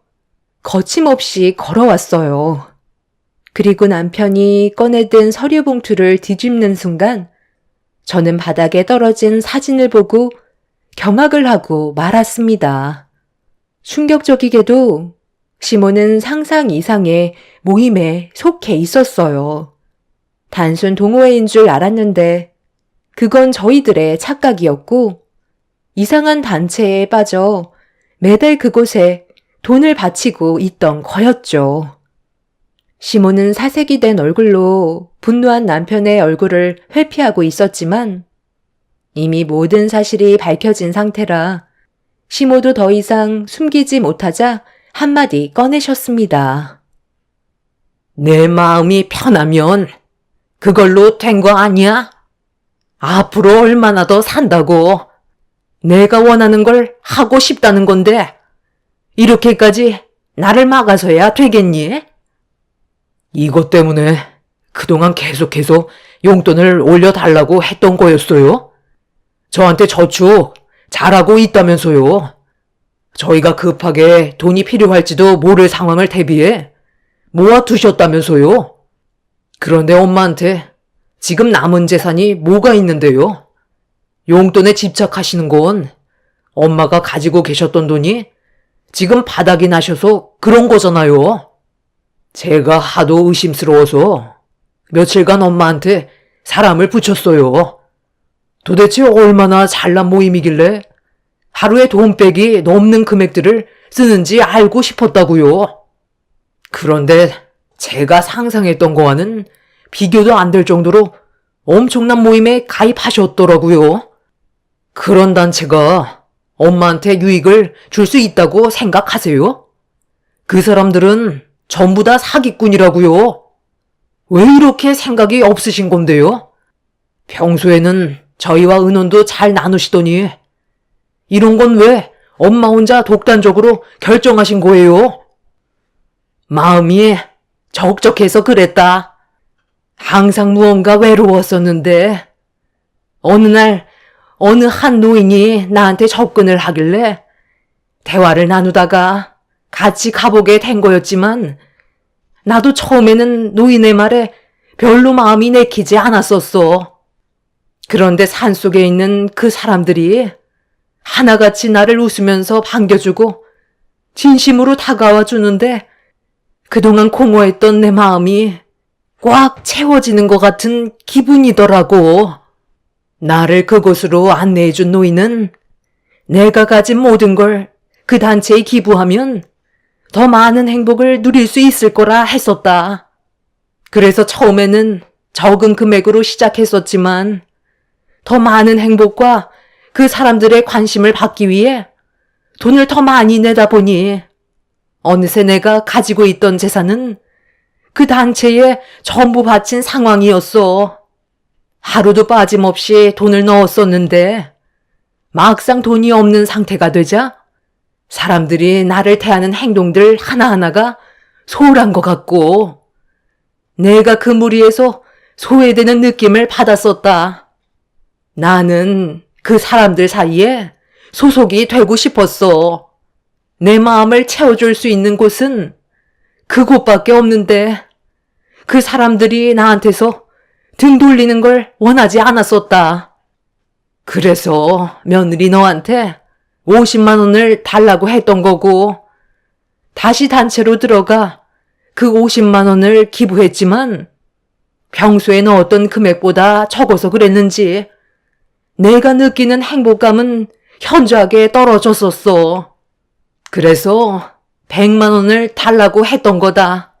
거침없이 걸어왔어요. 그리고 남편이 꺼내든 서류 봉투를 뒤집는 순간 저는 바닥에 떨어진 사진을 보고 경악을 하고 말았습니다. 충격적이게도 시모는 상상 이상의 모임에 속해 있었어요. 단순 동호회인 줄 알았는데 그건 저희들의 착각이었고 이상한 단체에 빠져 매달 그곳에 돈을 바치고 있던 거였죠. 시모는 사색이 된 얼굴로 분노한 남편의 얼굴을 회피하고 있었지만 이미 모든 사실이 밝혀진 상태라 시모도 더 이상 숨기지 못하자 한마디 꺼내셨습니다. 내 마음이 편하면 그걸로 된 거 아니야? 앞으로 얼마나 더 산다고? 내가 원하는 걸 하고 싶다는 건데 이렇게까지 나를 막아서야 되겠니? 이것 때문에 그동안 계속해서 용돈을 올려달라고 했던 거였어요? 저한테 저축 잘하고 있다면서요. 저희가 급하게 돈이 필요할지도 모를 상황을 대비해 모아두셨다면서요. 그런데 엄마한테 지금 남은 재산이 뭐가 있는데요? 용돈에 집착하시는 건 엄마가 가지고 계셨던 돈이 지금 바닥이 나셔서 그런 거잖아요. 제가 하도 의심스러워서 며칠간 엄마한테 사람을 붙였어요. 도대체 얼마나 잘난 모임이길래 하루에 돈백이 넘는 금액들을 쓰는지 알고 싶었다고요. 그런데 제가 상상했던 거와는 비교도 안 될 정도로 엄청난 모임에 가입하셨더라고요. 그런 단체가 엄마한테 유익을 줄 수 있다고 생각하세요? 그 사람들은 전부 다 사기꾼이라고요. 왜 이렇게 생각이 없으신 건데요? 평소에는 저희와 의논도 잘 나누시더니 이런 건 왜 엄마 혼자 독단적으로 결정하신 거예요? 마음이 적적해서 그랬다. 항상 무언가 외로웠었는데 어느 날 어느 한 노인이 나한테 접근을 하길래 대화를 나누다가 같이 가보게 된 거였지만 나도 처음에는 노인의 말에 별로 마음이 내키지 않았었어. 그런데 산속에 있는 그 사람들이 하나같이 나를 웃으면서 반겨주고 진심으로 다가와 주는데 그동안 공허했던 내 마음이 꽉 채워지는 것 같은 기분이더라고. 나를 그곳으로 안내해준 노인은 내가 가진 모든 걸 그 단체에 기부하면 더 많은 행복을 누릴 수 있을 거라 했었다. 그래서 처음에는 적은 금액으로 시작했었지만 더 많은 행복과 그 사람들의 관심을 받기 위해 돈을 더 많이 내다 보니 어느새 내가 가지고 있던 재산은 그 단체에 전부 바친 상황이었어. 하루도 빠짐없이 돈을 넣었었는데 막상 돈이 없는 상태가 되자 사람들이 나를 대하는 행동들 하나하나가 소홀한 것 같고 내가 그 무리에서 소외되는 느낌을 받았었다. 나는 그 사람들 사이에 소속이 되고 싶었어. 내 마음을 채워줄 수 있는 곳은 그곳밖에 없는데 그 사람들이 나한테서 등 돌리는 걸 원하지 않았었다. 그래서 며느리 너한테 50만 원을 달라고 했던 거고 다시 단체로 들어가 그 50만 원을 기부했지만 평소에 넣었던 금액보다 적어서 그랬는지 내가 느끼는 행복감은 현저하게 떨어졌었어. 그래서 100만 원을 달라고 했던 거다.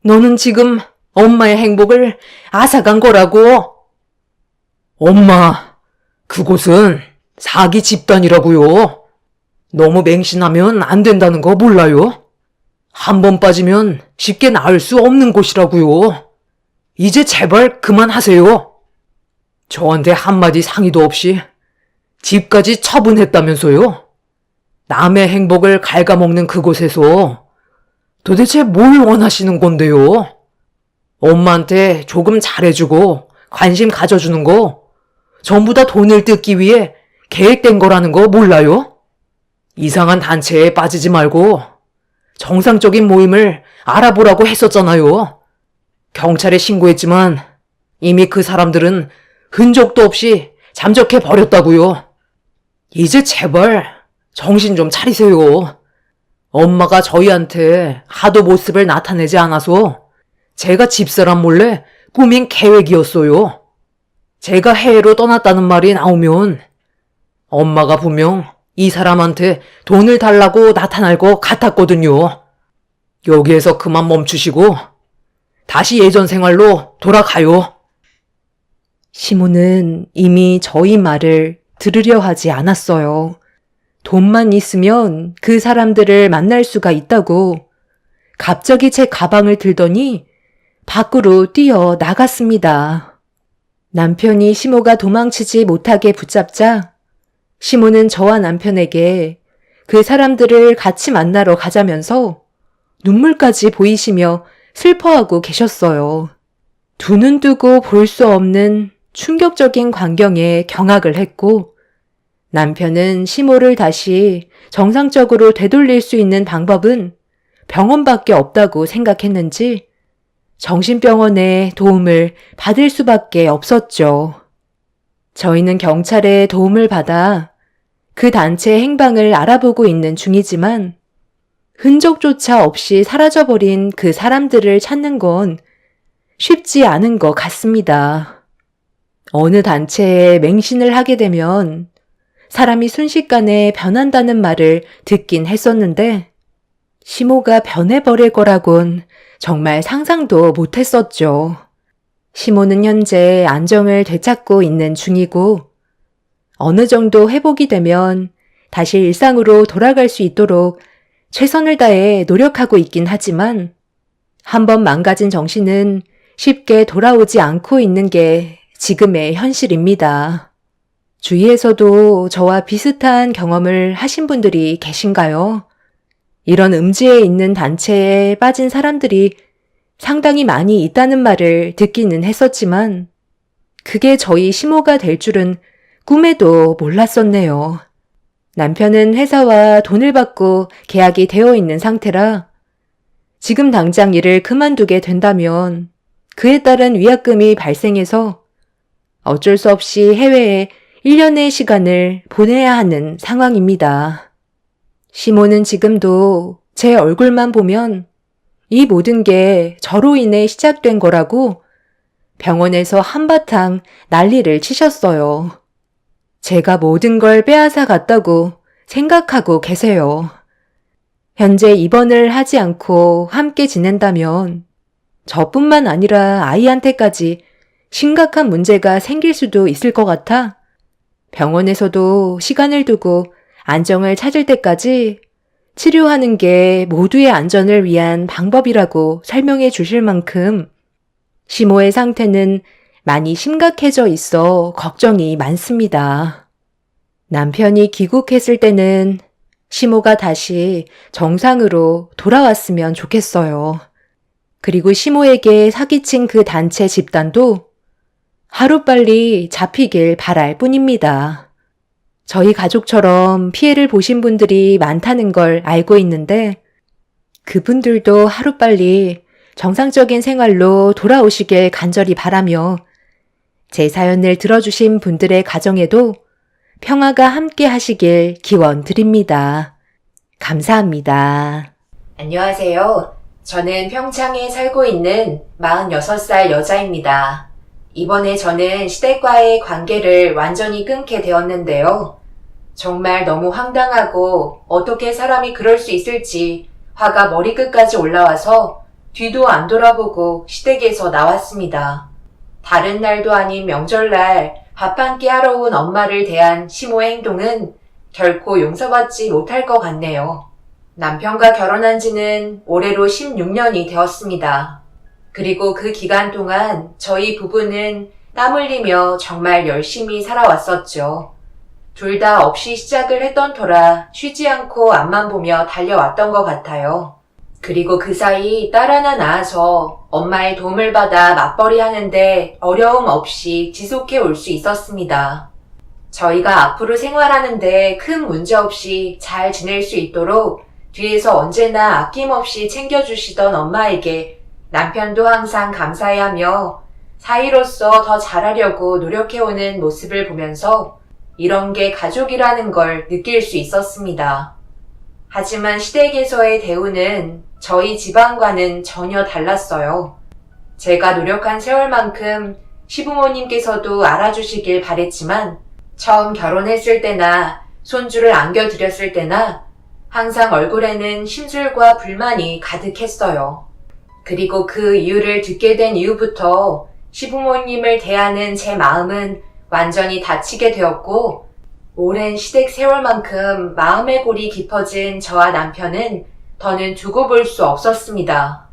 너는 지금 엄마의 행복을 앗아간 거라고. 엄마, 그곳은 사기 집단이라고요. 너무 맹신하면 안 된다는 거 몰라요? 한 번 빠지면 쉽게 나을 수 없는 곳이라고요. 이제 제발 그만하세요. 저한테 한마디 상의도 없이 집까지 처분했다면서요? 남의 행복을 갉아먹는 그곳에서 도대체 뭘 원하시는 건데요? 엄마한테 조금 잘해주고 관심 가져주는 거 전부 다 돈을 뜯기 위해 계획된 거라는 거 몰라요? 이상한 단체에 빠지지 말고 정상적인 모임을 알아보라고 했었잖아요. 경찰에 신고했지만 이미 그 사람들은 흔적도 없이 잠적해 버렸다고요. 이제 제발 정신 좀 차리세요. 엄마가 저희한테 하도 모습을 나타내지 않아서 제가 집사람 몰래 꾸민 계획이었어요. 제가 해외로 떠났다는 말이 나오면 엄마가 분명 이 사람한테 돈을 달라고 나타날 것 같았거든요. 여기에서 그만 멈추시고 다시 예전 생활로 돌아가요. 시모는 이미 저희 말을 들으려 하지 않았어요. 돈만 있으면 그 사람들을 만날 수가 있다고 갑자기 제 가방을 들더니 밖으로 뛰어 나갔습니다. 남편이 시모가 도망치지 못하게 붙잡자 시모는 저와 남편에게 그 사람들을 같이 만나러 가자면서 눈물까지 보이시며 슬퍼하고 계셨어요. 두 눈 뜨고 볼 수 없는 충격적인 광경에 경악을 했고 남편은 시모를 다시 정상적으로 되돌릴 수 있는 방법은 병원밖에 없다고 생각했는지 정신병원의 도움을 받을 수밖에 없었죠. 저희는 경찰의 도움을 받아 그 단체의 행방을 알아보고 있는 중이지만 흔적조차 없이 사라져버린 그 사람들을 찾는 건 쉽지 않은 것 같습니다. 어느 단체에 맹신을 하게 되면 사람이 순식간에 변한다는 말을 듣긴 했었는데 시모가 변해버릴 거라곤 정말 상상도 못했었죠. 시모는 현재 안정을 되찾고 있는 중이고 어느 정도 회복이 되면 다시 일상으로 돌아갈 수 있도록 최선을 다해 노력하고 있긴 하지만 한번 망가진 정신은 쉽게 돌아오지 않고 있는 게 지금의 현실입니다. 주위에서도 저와 비슷한 경험을 하신 분들이 계신가요? 이런 음지에 있는 단체에 빠진 사람들이 상당히 많이 있다는 말을 듣기는 했었지만 그게 저희 시모가 될 줄은 꿈에도 몰랐었네요. 남편은 회사와 돈을 받고 계약이 되어 있는 상태라 지금 당장 일을 그만두게 된다면 그에 따른 위약금이 발생해서 어쩔 수 없이 해외에 1년의 시간을 보내야 하는 상황입니다. 시모는 지금도 제 얼굴만 보면 이 모든 게 저로 인해 시작된 거라고 병원에서 한바탕 난리를 치셨어요. 제가 모든 걸 빼앗아 갔다고 생각하고 계세요. 현재 입원을 하지 않고 함께 지낸다면 저뿐만 아니라 아이한테까지 심각한 문제가 생길 수도 있을 것 같아 병원에서도 시간을 두고 안정을 찾을 때까지 치료하는 게 모두의 안전을 위한 방법이라고 설명해 주실 만큼 시모의 상태는 많이 심각해져 있어 걱정이 많습니다. 남편이 귀국했을 때는 시모가 다시 정상으로 돌아왔으면 좋겠어요. 그리고 시모에게 사기친 그 단체 집단도 하루빨리 잡히길 바랄 뿐입니다. 저희 가족처럼 피해를 보신 분들이 많다는 걸 알고 있는데 그분들도 하루빨리 정상적인 생활로 돌아오시길 간절히 바라며 제 사연을 들어주신 분들의 가정에도 평화가 함께 하시길 기원 드립니다. 감사합니다. 안녕하세요. 저는 평창에 살고 있는 46살 여자입니다. 이번에 저는 시댁과의 관계를 완전히 끊게 되었는데요. 정말 너무 황당하고 어떻게 사람이 그럴 수 있을지 화가 머리끝까지 올라와서 뒤도 안 돌아보고 시댁에서 나왔습니다. 다른 날도 아닌 명절날 밥 한 끼 하러 온 엄마를 대한 시모의 행동은 결코 용서받지 못할 것 같네요. 남편과 결혼한 지는 올해로 16년이 되었습니다. 그리고 그 기간 동안 저희 부부는 땀 흘리며 정말 열심히 살아왔었죠. 둘 다 없이 시작을 했던 터라 쉬지 않고 앞만 보며 달려왔던 것 같아요. 그리고 그 사이 딸 하나 낳아서 엄마의 도움을 받아 맞벌이 하는데 어려움 없이 지속해 올 수 있었습니다. 저희가 앞으로 생활하는데 큰 문제 없이 잘 지낼 수 있도록 뒤에서 언제나 아낌없이 챙겨주시던 엄마에게 남편도 항상 감사해하며 사이로서 더 잘하려고 노력해오는 모습을 보면서 이런 게 가족이라는 걸 느낄 수 있었습니다. 하지만 시댁에서의 대우는 저희 집안과는 전혀 달랐어요. 제가 노력한 세월만큼 시부모님께서도 알아주시길 바랬지만 처음 결혼했을 때나 손주를 안겨드렸을 때나 항상 얼굴에는 심술과 불만이 가득했어요. 그리고 그 이유를 듣게 된 이후부터 시부모님을 대하는 제 마음은 완전히 닫히게 되었고 오랜 시댁 세월만큼 마음의 골이 깊어진 저와 남편은 더는 두고 볼 수 없었습니다.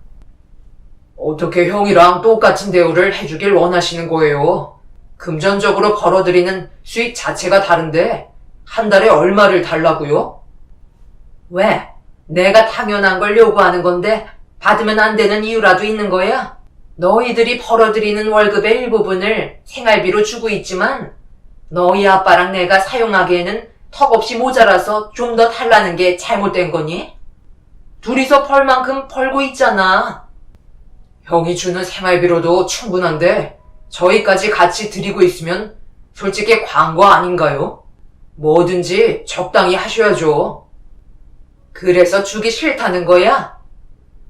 어떻게 형이랑 똑같은 대우를 해주길 원하시는 거예요? 금전적으로 벌어들이는 수익 자체가 다른데 한 달에 얼마를 달라고요? 왜? 내가 당연한 걸 요구하는 건데 받으면 안 되는 이유라도 있는 거야? 너희들이 벌어들이는 월급의 일부분을 생활비로 주고 있지만 너희 아빠랑 내가 사용하기에는 턱없이 모자라서 좀 더 달라는 게 잘못된 거니? 둘이서 벌 만큼 벌고 있잖아. 형이 주는 생활비로도 충분한데 저희까지 같이 드리고 있으면 솔직히 광고 아닌가요? 뭐든지 적당히 하셔야죠. 그래서 주기 싫다는 거야?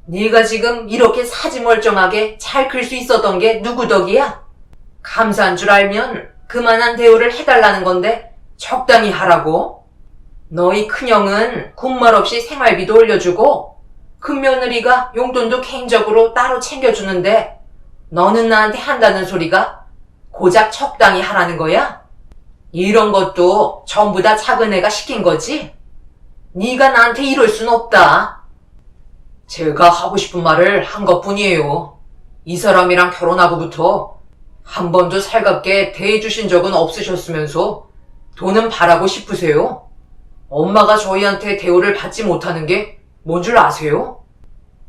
네가 지금 이렇게 사지멀쩡하게 잘 클 수 있었던 게 누구 덕이야? 감사한 줄 알면 그만한 대우를 해달라는 건데 적당히 하라고. 너희 큰형은 군말 없이 생활비도 올려주고 큰며느리가 용돈도 개인적으로 따로 챙겨주는데 너는 나한테 한다는 소리가 고작 적당히 하라는 거야? 이런 것도 전부 다 작은 애가 시킨 거지? 네가 나한테 이럴 순 없다. 제가 하고 싶은 말을 한 것뿐이에요. 이 사람이랑 결혼하고부터 한 번도 살갑게 대해주신 적은 없으셨으면서 돈은 바라고 싶으세요? 엄마가 저희한테 대우를 받지 못하는 게 뭔 줄 아세요?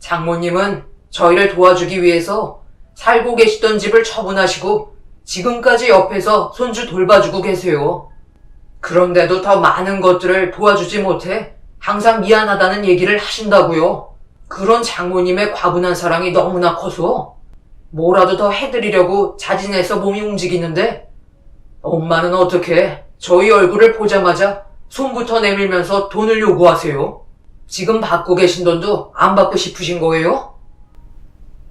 장모님은 저희를 도와주기 위해서 살고 계시던 집을 처분하시고 지금까지 옆에서 손주 돌봐주고 계세요. 그런데도 더 많은 것들을 도와주지 못해 항상 미안하다는 얘기를 하신다고요. 그런 장모님의 과분한 사랑이 너무나 커서 뭐라도 더 해드리려고 자진해서 몸이 움직이는데 엄마는 어떻게 저희 얼굴을 보자마자 손부터 내밀면서 돈을 요구하세요? 지금 받고 계신 돈도 안 받고 싶으신 거예요?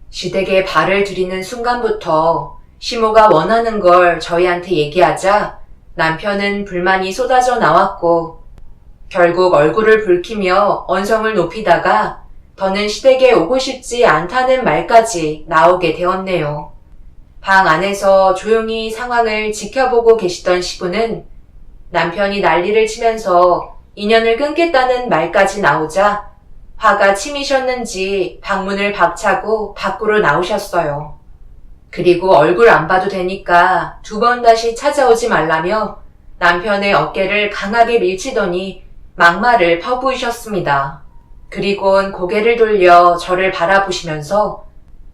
시댁에 발을 들이는 순간부터 시모가 원하는 걸 저희한테 얘기하자 남편은 불만이 쏟아져 나왔고 결국 얼굴을 붉히며 언성을 높이다가 더는 시댁에 오고 싶지 않다는 말까지 나오게 되었네요. 방 안에서 조용히 상황을 지켜보고 계시던 시부는 남편이 난리를 치면서 인연을 끊겠다는 말까지 나오자 화가 치미셨는지 방문을 박차고 밖으로 나오셨어요. 그리고 얼굴 안 봐도 되니까 2번 다시 찾아오지 말라며 남편의 어깨를 강하게 밀치더니 막말을 퍼부으셨습니다. 그리곤 고개를 돌려 저를 바라보시면서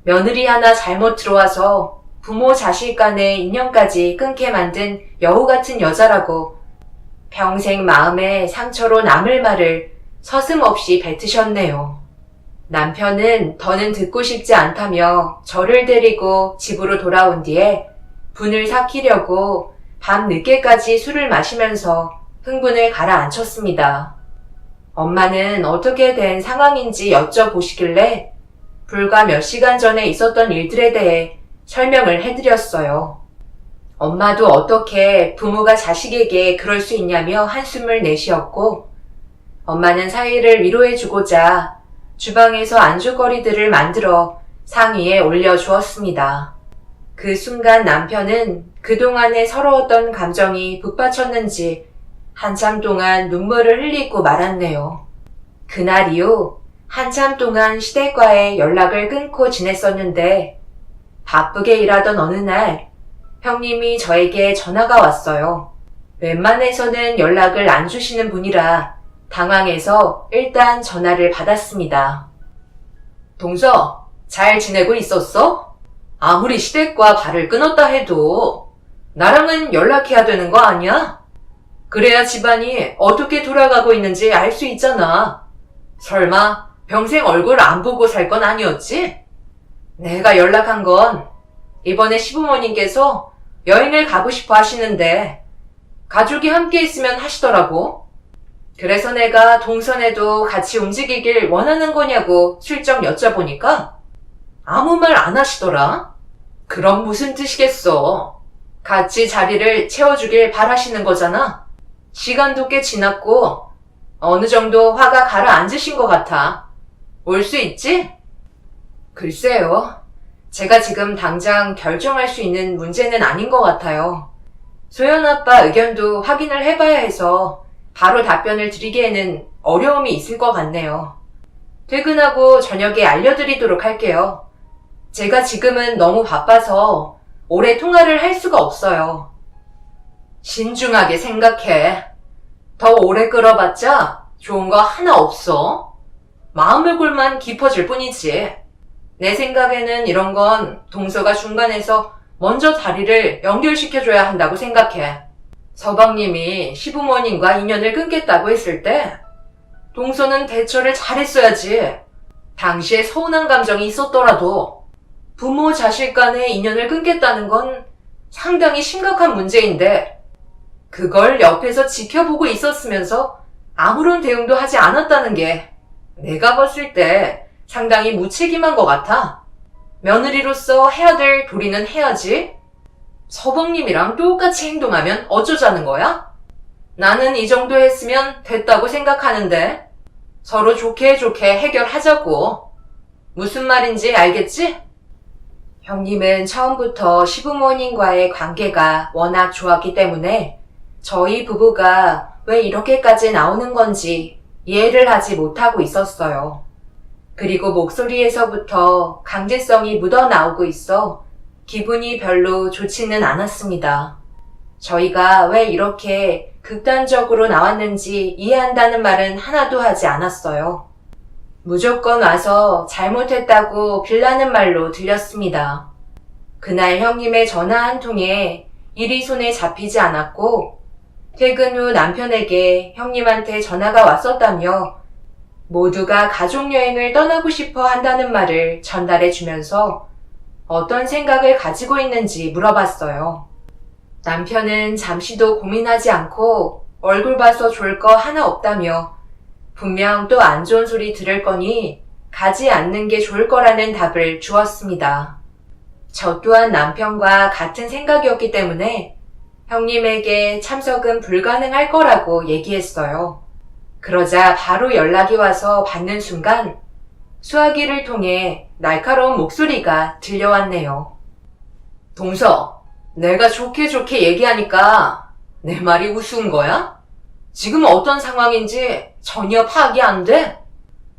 며느리 하나 잘못 들어와서 부모 자식 간의 인연까지 끊게 만든 여우 같은 여자라고 평생 마음에 상처로 남을 말을 서슴없이 뱉으셨네요. 남편은 더는 듣고 싶지 않다며 저를 데리고 집으로 돌아온 뒤에 분을 삭히려고 밤 늦게까지 술을 마시면서 흥분을 가라앉혔습니다. 엄마는 어떻게 된 상황인지 여쭤보시길래 불과 몇 시간 전에 있었던 일들에 대해 설명을 해드렸어요. 엄마도 어떻게 부모가 자식에게 그럴 수 있냐며 한숨을 내쉬었고, 엄마는 사이를 위로해주고자 주방에서 안주거리들을 만들어 상위에 올려주었습니다. 그 순간 남편은 그동안에 서러웠던 감정이 북받쳤는지 한참 동안 눈물을 흘리고 말았네요. 그날 이후 한참 동안 시댁과의 연락을 끊고 지냈었는데 바쁘게 일하던 어느 날 형님이 저에게 전화가 왔어요. 웬만해서는 연락을 안 주시는 분이라 당황해서 일단 전화를 받았습니다. 동서, 잘 지내고 있었어? 아무리 시댁과 발을 끊었다 해도 나랑은 연락해야 되는 거 아니야? 그래야 집안이 어떻게 돌아가고 있는지 알 수 있잖아. 설마 평생 얼굴 안 보고 살 건 아니었지? 내가 연락한 건 이번에 시부모님께서 여행을 가고 싶어 하시는데 가족이 함께 있으면 하시더라고. 그래서 내가 동선에도 같이 움직이길 원하는 거냐고 슬쩍 여쭤보니까 아무 말 안 하시더라. 그럼 무슨 뜻이겠어. 같이 자리를 채워주길 바라시는 거잖아. 시간도 꽤 지났고 어느 정도 화가 가라앉으신 것 같아. 올 수 있지? 글쎄요. 제가 지금 당장 결정할 수 있는 문제는 아닌 것 같아요. 소연 아빠 의견도 확인을 해봐야 해서 바로 답변을 드리기에는 어려움이 있을 것 같네요. 퇴근하고 저녁에 알려드리도록 할게요. 제가 지금은 너무 바빠서 오래 통화를 할 수가 없어요. 신중하게 생각해. 더 오래 끌어봤자 좋은 거 하나 없어. 마음의 골만 깊어질 뿐이지. 내 생각에는 이런 건 동서가 중간에서 먼저 다리를 연결시켜줘야 한다고 생각해. 서방님이 시부모님과 인연을 끊겠다고 했을 때 동서는 대처를 잘했어야지. 당시에 서운한 감정이 있었더라도 부모 자식 간의 인연을 끊겠다는 건 상당히 심각한 문제인데 그걸 옆에서 지켜보고 있었으면서 아무런 대응도 하지 않았다는 게 내가 봤을 때 상당히 무책임한 것 같아. 며느리로서 해야 될 도리는 해야지. 서방님이랑 똑같이 행동하면 어쩌자는 거야? 나는 이 정도 했으면 됐다고 생각하는데 서로 좋게 좋게 해결하자고. 무슨 말인지 알겠지? 형님은 처음부터 시부모님과의 관계가 워낙 좋았기 때문에 저희 부부가 왜 이렇게까지 나오는 건지 이해를 하지 못하고 있었어요. 그리고 목소리에서부터 강제성이 묻어나오고 있어 기분이 별로 좋지는 않았습니다. 저희가 왜 이렇게 극단적으로 나왔는지 이해한다는 말은 하나도 하지 않았어요. 무조건 와서 잘못했다고 빌라는 말로 들렸습니다. 그날 형님의 전화 한 통에 일이 손에 잡히지 않았고 퇴근 후 남편에게 형님한테 전화가 왔었다며 모두가 가족여행을 떠나고 싶어 한다는 말을 전달해 주면서 어떤 생각을 가지고 있는지 물어봤어요. 남편은 잠시도 고민하지 않고 얼굴 봐서 좋을 거 하나 없다며 분명 또 안 좋은 소리 들을 거니 가지 않는 게 좋을 거라는 답을 주었습니다. 저 또한 남편과 같은 생각이었기 때문에 형님에게 참석은 불가능할 거라고 얘기했어요. 그러자 바로 연락이 와서 받는 순간 수화기를 통해 날카로운 목소리가 들려왔네요. 동서, 내가 좋게 좋게 얘기하니까 내 말이 우스운 거야? 지금 어떤 상황인지 전혀 파악이 안 돼?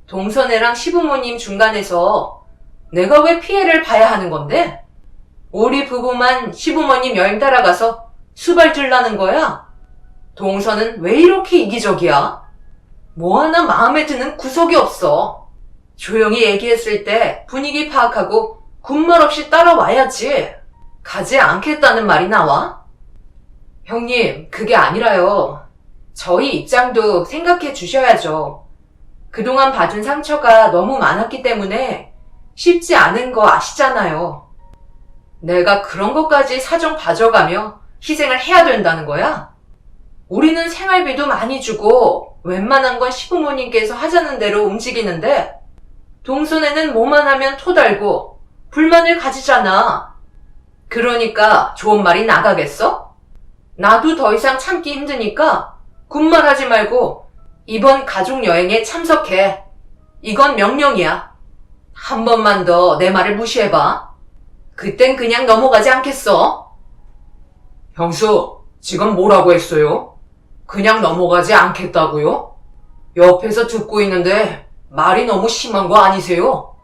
동선애랑 시부모님 중간에서 내가 왜 피해를 봐야 하는 건데? 우리 부부만 시부모님 여행 따라가서 수발질나는 거야? 동선은 왜 이렇게 이기적이야? 뭐 하나 마음에 드는 구석이 없어. 조용히 얘기했을 때 분위기 파악하고 군말 없이 따라와야지. 가지 않겠다는 말이 나와? 형님, 그게 아니라요. 저희 입장도 생각해 주셔야죠. 그동안 받은 상처가 너무 많았기 때문에 쉽지 않은 거 아시잖아요. 내가 그런 것까지 사정 봐줘가며 희생을 해야 된다는 거야? 우리는 생활비도 많이 주고 웬만한 건 시부모님께서 하자는 대로 움직이는데 동선에는 뭐만 하면 토달고 불만을 가지잖아. 그러니까 좋은 말이 나가겠어? 나도 더 이상 참기 힘드니까 군말하지 말고 이번 가족여행에 참석해. 이건 명령이야. 한 번만 더 내 말을 무시해봐. 그땐 그냥 넘어가지 않겠어? 형수, 지금 뭐라고 했어요? 그냥 넘어가지 않겠다고요? 옆에서 듣고 있는데 말이 너무 심한 거 아니세요?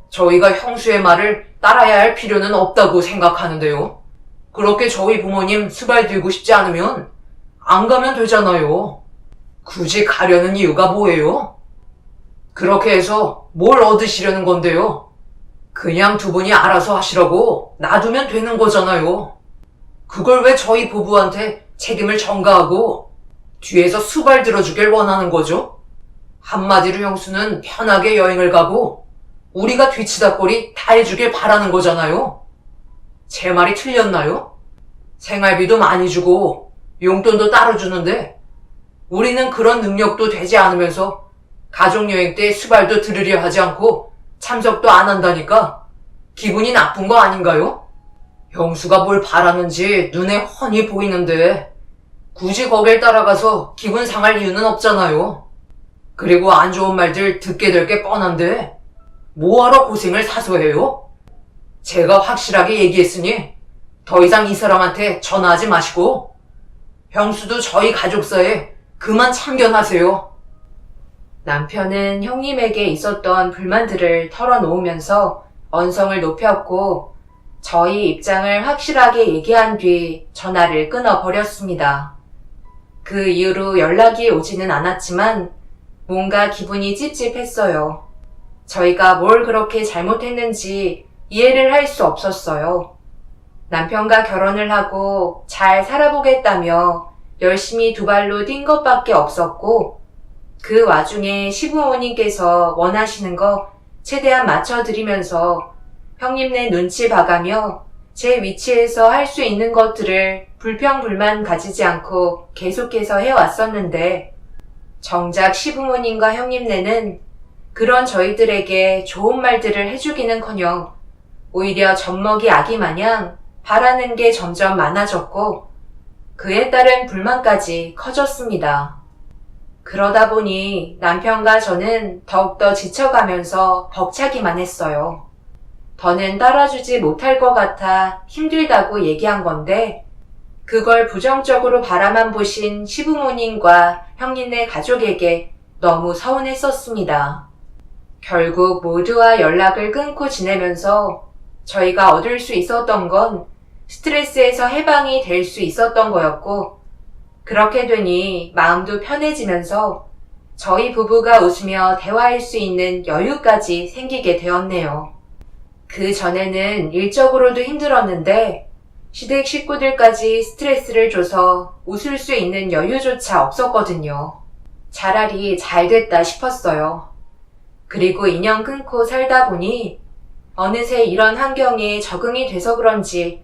저희가 형수의 말을 따라야 할 필요는 없다고 생각하는데요. 그렇게 저희 부모님 수발 들고 싶지 않으면 안 가면 되잖아요. 굳이 가려는 이유가 뭐예요? 그렇게 해서 뭘 얻으시려는 건데요? 그냥 두 분이 알아서 하시라고 놔두면 되는 거잖아요. 그걸 왜 저희 부부한테 책임을 전가하고 뒤에서 수발 들어주길 원하는 거죠? 한마디로 형수는 편하게 여행을 가고 우리가 뒤치다꺼리 다 해주길 바라는 거잖아요. 제 말이 틀렸나요? 생활비도 많이 주고 용돈도 따로 주는데 우리는 그런 능력도 되지 않으면서 가족여행 때 수발도 들으려 하지 않고 참석도 안 한다니까 기분이 나쁜 거 아닌가요? 형수가 뭘 바라는지 눈에 훤히 보이는데 굳이 거길 따라가서 기분 상할 이유는 없잖아요. 그리고 안 좋은 말들 듣게 될 게 뻔한데 뭐하러 고생을 사서 해요? 제가 확실하게 얘기했으니 더 이상 이 사람한테 전화하지 마시고 형수도 저희 가족사에 그만 참견하세요. 남편은 형님에게 있었던 불만들을 털어놓으면서 언성을 높였고 저희 입장을 확실하게 얘기한 뒤 전화를 끊어버렸습니다. 그 이후로 연락이 오지는 않았지만 뭔가 기분이 찝찝했어요. 저희가 뭘 그렇게 잘못했는지 이해를 할 수 없었어요. 남편과 결혼을 하고 잘 살아보겠다며 열심히 두 발로 뛴 것밖에 없었고 그 와중에 시부모님께서 원하시는 거 최대한 맞춰드리면서 형님네 눈치 봐가며 제 위치에서 할 수 있는 것들을 불평불만 가지지 않고 계속해서 해왔었는데 정작 시부모님과 형님네는 그런 저희들에게 좋은 말들을 해주기는커녕 오히려 젖먹이 아기 마냥 바라는 게 점점 많아졌고 그에 따른 불만까지 커졌습니다. 그러다 보니 남편과 저는 더욱더 지쳐가면서 벅차기만 했어요. 더는 따라주지 못할 것 같아 힘들다고 얘기한 건데 그걸 부정적으로 바라만 보신 시부모님과 형님네 가족에게 너무 서운했었습니다. 결국 모두와 연락을 끊고 지내면서 저희가 얻을 수 있었던 건 스트레스에서 해방이 될 수 있었던 거였고 그렇게 되니 마음도 편해지면서 저희 부부가 웃으며 대화할 수 있는 여유까지 생기게 되었네요. 그 전에는 일적으로도 힘들었는데 시댁 식구들까지 스트레스를 줘서 웃을 수 있는 여유조차 없었거든요. 차라리 잘 됐다 싶었어요. 그리고 2년 끊고 살다 보니 어느새 이런 환경에 적응이 돼서 그런지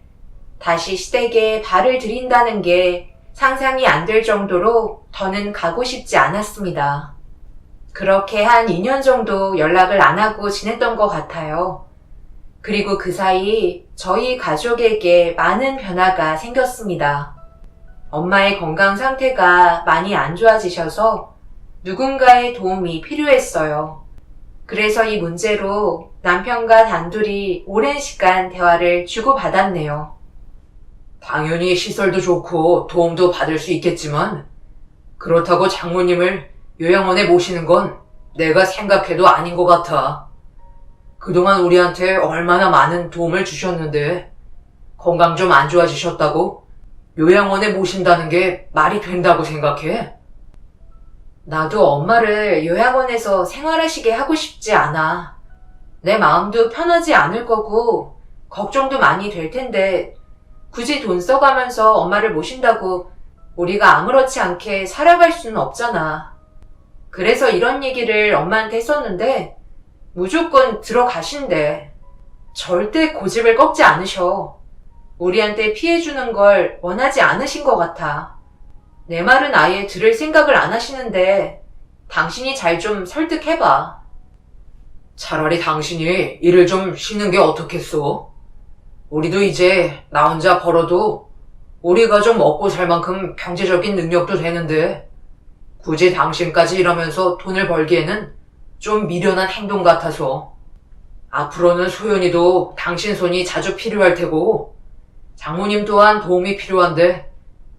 다시 시댁에 발을 들인다는 게 상상이 안 될 정도로 더는 가고 싶지 않았습니다. 그렇게 한 2년 정도 연락을 안 하고 지냈던 것 같아요. 그리고 그 사이 저희 가족에게 많은 변화가 생겼습니다. 엄마의 건강 상태가 많이 안 좋아지셔서 누군가의 도움이 필요했어요. 그래서 이 문제로 남편과 단둘이 오랜 시간 대화를 주고받았네요. 당연히 시설도 좋고 도움도 받을 수 있겠지만 그렇다고 장모님을 요양원에 모시는 건 내가 생각해도 아닌 것 같아. 그동안 우리한테 얼마나 많은 도움을 주셨는데 건강 좀 안 좋아지셨다고 요양원에 모신다는 게 말이 된다고 생각해? 나도 엄마를 요양원에서 생활하시게 하고 싶지 않아. 내 마음도 편하지 않을 거고 걱정도 많이 될 텐데 굳이 돈 써가면서 엄마를 모신다고 우리가 아무렇지 않게 살아갈 수는 없잖아. 그래서 이런 얘기를 엄마한테 했었는데 무조건 들어가신대. 절대 고집을 꺾지 않으셔. 우리한테 피해주는 걸 원하지 않으신 것 같아. 내 말은 아예 들을 생각을 안 하시는데 당신이 잘 좀 설득해봐. 차라리 당신이 일을 좀 쉬는 게 어떻겠소? 우리도 이제 나 혼자 벌어도 우리 가족 먹고 살 만큼 경제적인 능력도 되는데 굳이 당신까지 일하면서 돈을 벌기에는 좀 미련한 행동 같아서. 앞으로는 소연이도 당신 손이 자주 필요할 테고 장모님 또한 도움이 필요한데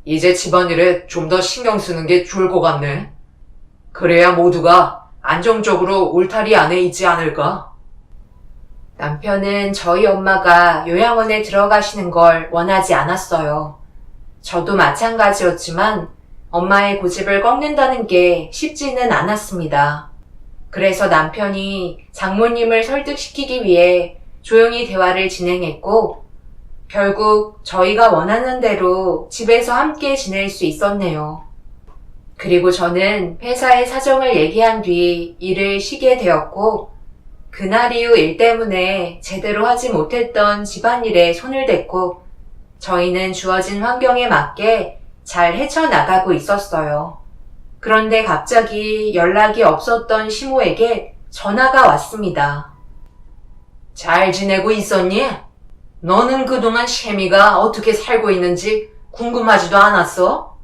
이제 집안일에 좀 더 신경 쓰는 게 좋을 것 같네. 그래야 모두가 안정적으로 울타리 안에 있지 않을까? 남편은 저희 엄마가 요양원에 들어가시는 걸 원하지 않았어요. 저도 마찬가지였지만 엄마의 고집을 꺾는다는 게 쉽지는 않았습니다. 그래서 남편이 장모님을 설득시키기 위해 조용히 대화를 진행했고 결국 저희가 원하는 대로 집에서 함께 지낼 수 있었네요. 그리고 저는 회사의 사정을 얘기한 뒤 일을 쉬게 되었고 그날 이후 일 때문에 제대로 하지 못했던 집안일에 손을 댔고 저희는 주어진 환경에 맞게 잘 헤쳐나가고 있었어요. 그런데 갑자기 연락이 없었던 시모에게 전화가 왔습니다. 잘 지내고 있었니? 너는 그동안 셰미가 어떻게 살고 있는지 궁금하지도 않았어?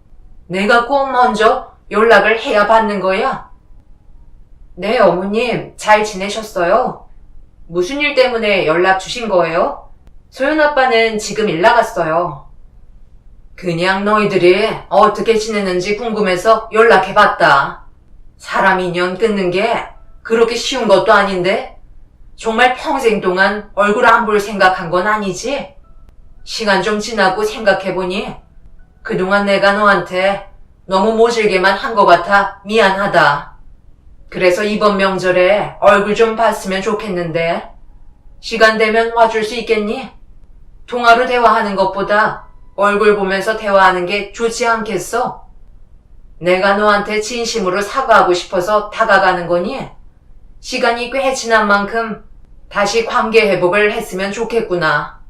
내가 꼭 먼저 연락을 해야 받는 거야? 네, 어머님, 잘 지내셨어요? 무슨 일 때문에 연락 주신 거예요? 소연 아빠는 지금 일 나갔어요. 그냥 너희들이 어떻게 지내는지 궁금해서 연락해봤다. 사람 인연 끊는 게 그렇게 쉬운 것도 아닌데 정말 평생 동안 얼굴 안 볼 생각한 건 아니지? 시간 좀 지나고 생각해보니 그동안 내가 너한테 너무 모질게만 한 것 같아 미안하다. 그래서 이번 명절에 얼굴 좀 봤으면 좋겠는데 시간 되면 와줄 수 있겠니? 통화로 대화하는 것보다 얼굴 보면서 대화하는 게 좋지 않겠어? 내가 너한테 진심으로 사과하고 싶어서 다가가는 거니? 시간이 꽤 지난 만큼 다시 관계 회복을 했으면 좋겠구나.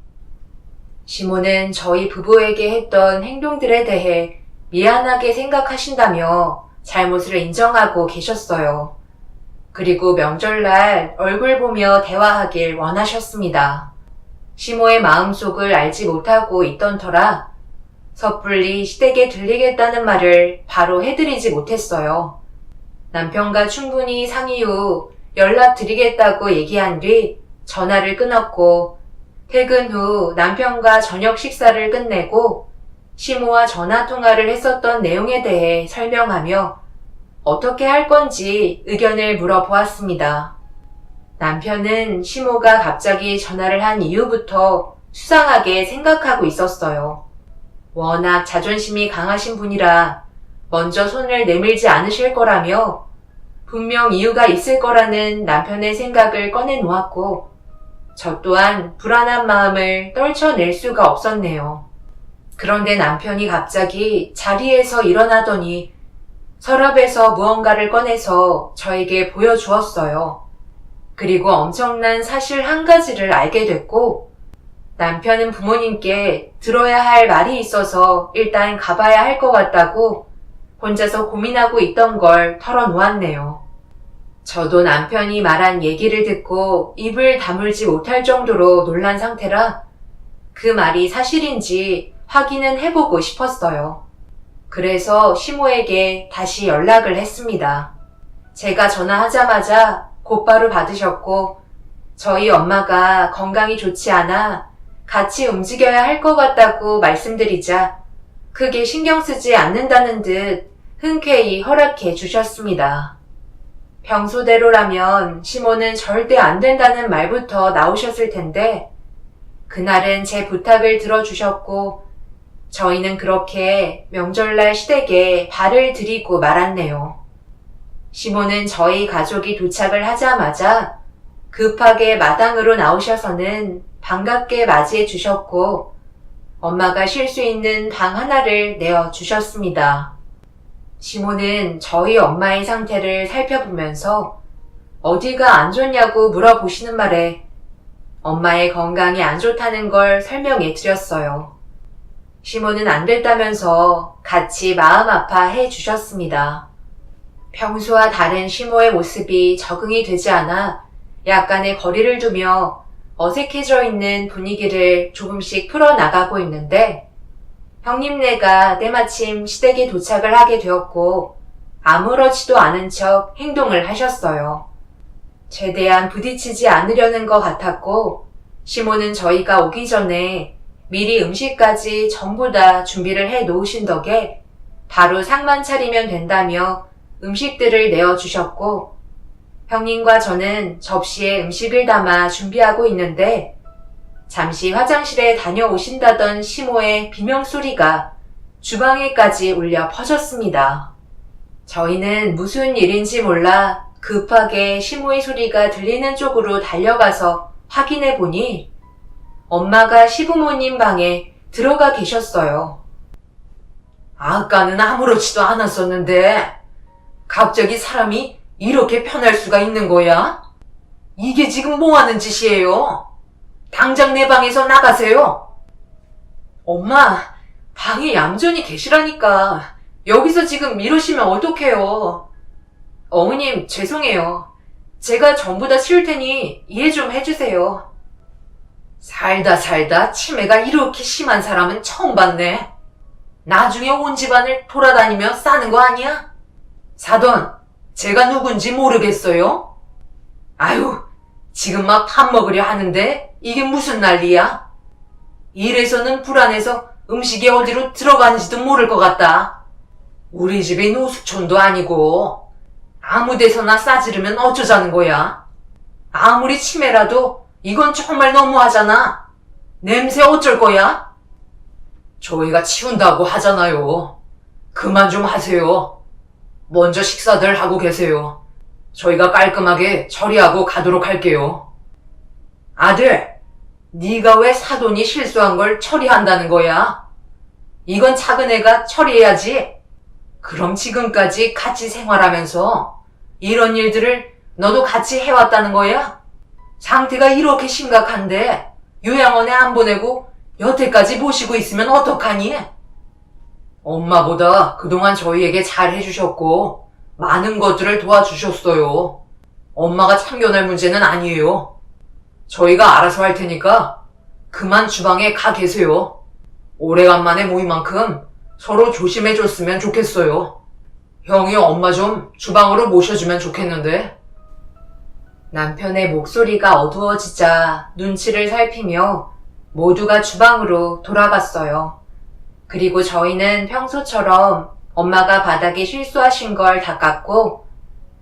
시모는 저희 부부에게 했던 행동들에 대해 미안하게 생각하신다며 잘못을 인정하고 계셨어요. 그리고 명절날 얼굴 보며 대화하길 원하셨습니다. 시모의 마음속을 알지 못하고 있던 터라 섣불리 시댁에 들리겠다는 말을 바로 해드리지 못했어요. 남편과 충분히 상의 후 연락드리겠다고 얘기한 뒤 전화를 끊었고 퇴근 후 남편과 저녁 식사를 끝내고 시모와 전화 통화를 했었던 내용에 대해 설명하며 어떻게 할 건지 의견을 물어보았습니다. 남편은 시모가 갑자기 전화를 한 이후부터 수상하게 생각하고 있었어요. 워낙 자존심이 강하신 분이라 먼저 손을 내밀지 않으실 거라며 분명 이유가 있을 거라는 남편의 생각을 꺼내놓았고 저 또한 불안한 마음을 떨쳐낼 수가 없었네요. 그런데 남편이 갑자기 자리에서 일어나더니 서랍에서 무언가를 꺼내서 저에게 보여주었어요. 그리고 엄청난 사실 한 가지를 알게 됐고 남편은 부모님께 들어야 할 말이 있어서 일단 가봐야 할 것 같다고 혼자서 고민하고 있던 걸 털어놓았네요. 저도 남편이 말한 얘기를 듣고 입을 다물지 못할 정도로 놀란 상태라 그 말이 사실인지 확인은 해보고 싶었어요. 그래서 시모에게 다시 연락을 했습니다. 제가 전화하자마자 곧바로 받으셨고 저희 엄마가 건강이 좋지 않아 같이 움직여야 할 것 같다고 말씀드리자 크게 신경 쓰지 않는다는 듯 흔쾌히 허락해 주셨습니다. 평소대로라면 시모는 절대 안 된다는 말부터 나오셨을 텐데 그날은 제 부탁을 들어주셨고 저희는 그렇게 명절날 시댁에 발을 들이고 말았네요. 시모는 저희 가족이 도착을 하자마자 급하게 마당으로 나오셔서는 반갑게 맞이해 주셨고 엄마가 쉴 수 있는 방 하나를 내어 주셨습니다. 시모는 저희 엄마의 상태를 살펴보면서 어디가 안 좋냐고 물어보시는 말에 엄마의 건강이 안 좋다는 걸 설명해 드렸어요. 시모는 안 됐다면서 같이 마음 아파해 주셨습니다. 평소와 다른 시모의 모습이 적응이 되지 않아 약간의 거리를 두며 어색해져 있는 분위기를 조금씩 풀어나가고 있는데 형님네가 때마침 시댁에 도착을 하게 되었고 아무렇지도 않은 척 행동을 하셨어요. 최대한 부딪히지 않으려는 것 같았고 시모는 저희가 오기 전에 미리 음식까지 전부 다 준비를 해 놓으신 덕에 바로 상만 차리면 된다며 음식들을 내어주셨고 형님과 저는 접시에 음식을 담아 준비하고 있는데 잠시 화장실에 다녀오신다던 시모의 비명소리가 주방에까지 울려 퍼졌습니다. 저희는 무슨 일인지 몰라 급하게 시모의 소리가 들리는 쪽으로 달려가서 확인해 보니 엄마가 시부모님 방에 들어가 계셨어요. 아까는 아무렇지도 않았었는데 갑자기 사람이 이렇게 변할 수가 있는 거야? 이게 지금 뭐 하는 짓이에요? 당장 내 방에서 나가세요. 엄마, 방에 얌전히 계시라니까. 여기서 지금 이러시면 어떡해요. 어머님, 죄송해요. 제가 전부 다 치울 테니 이해 좀 해주세요. 살다 치매가 이렇게 심한 사람은 처음 봤네. 나중에 온 집안을 돌아다니며 싸는 거 아니야? 사돈, 제가 누군지 모르겠어요? 아유, 지금 막 밥 먹으려 하는데 이게 무슨 난리야? 이래서는 불안해서 음식이 어디로 들어가는지도 모를 것 같다. 우리 집이 노숙촌도 아니고 아무 데서나 싸지르면 어쩌자는 거야? 아무리 치매라도 이건 정말 너무하잖아. 냄새 어쩔 거야? 저희가 치운다고 하잖아요. 그만 좀 하세요. 먼저 식사들 하고 계세요. 저희가 깔끔하게 처리하고 가도록 할게요. 아들, 네가 왜 사돈이 실수한 걸 처리한다는 거야? 이건 작은 애가 처리해야지. 그럼 지금까지 같이 생활하면서 이런 일들을 너도 같이 해왔다는 거야? 상태가 이렇게 심각한데 요양원에 안 보내고 여태까지 모시고 있으면 어떡하니? 엄마보다 그동안 저희에게 잘 해주셨고 많은 것들을 도와주셨어요. 엄마가 참견할 문제는 아니에요. 저희가 알아서 할 테니까 그만 주방에 가 계세요. 오래간만에 모인 만큼 서로 조심해줬으면 좋겠어요. 형이 엄마 좀 주방으로 모셔주면 좋겠는데. 남편의 목소리가 어두워지자 눈치를 살피며 모두가 주방으로 돌아갔어요. 그리고 저희는 평소처럼 엄마가 바닥에 실수하신 걸 닦았고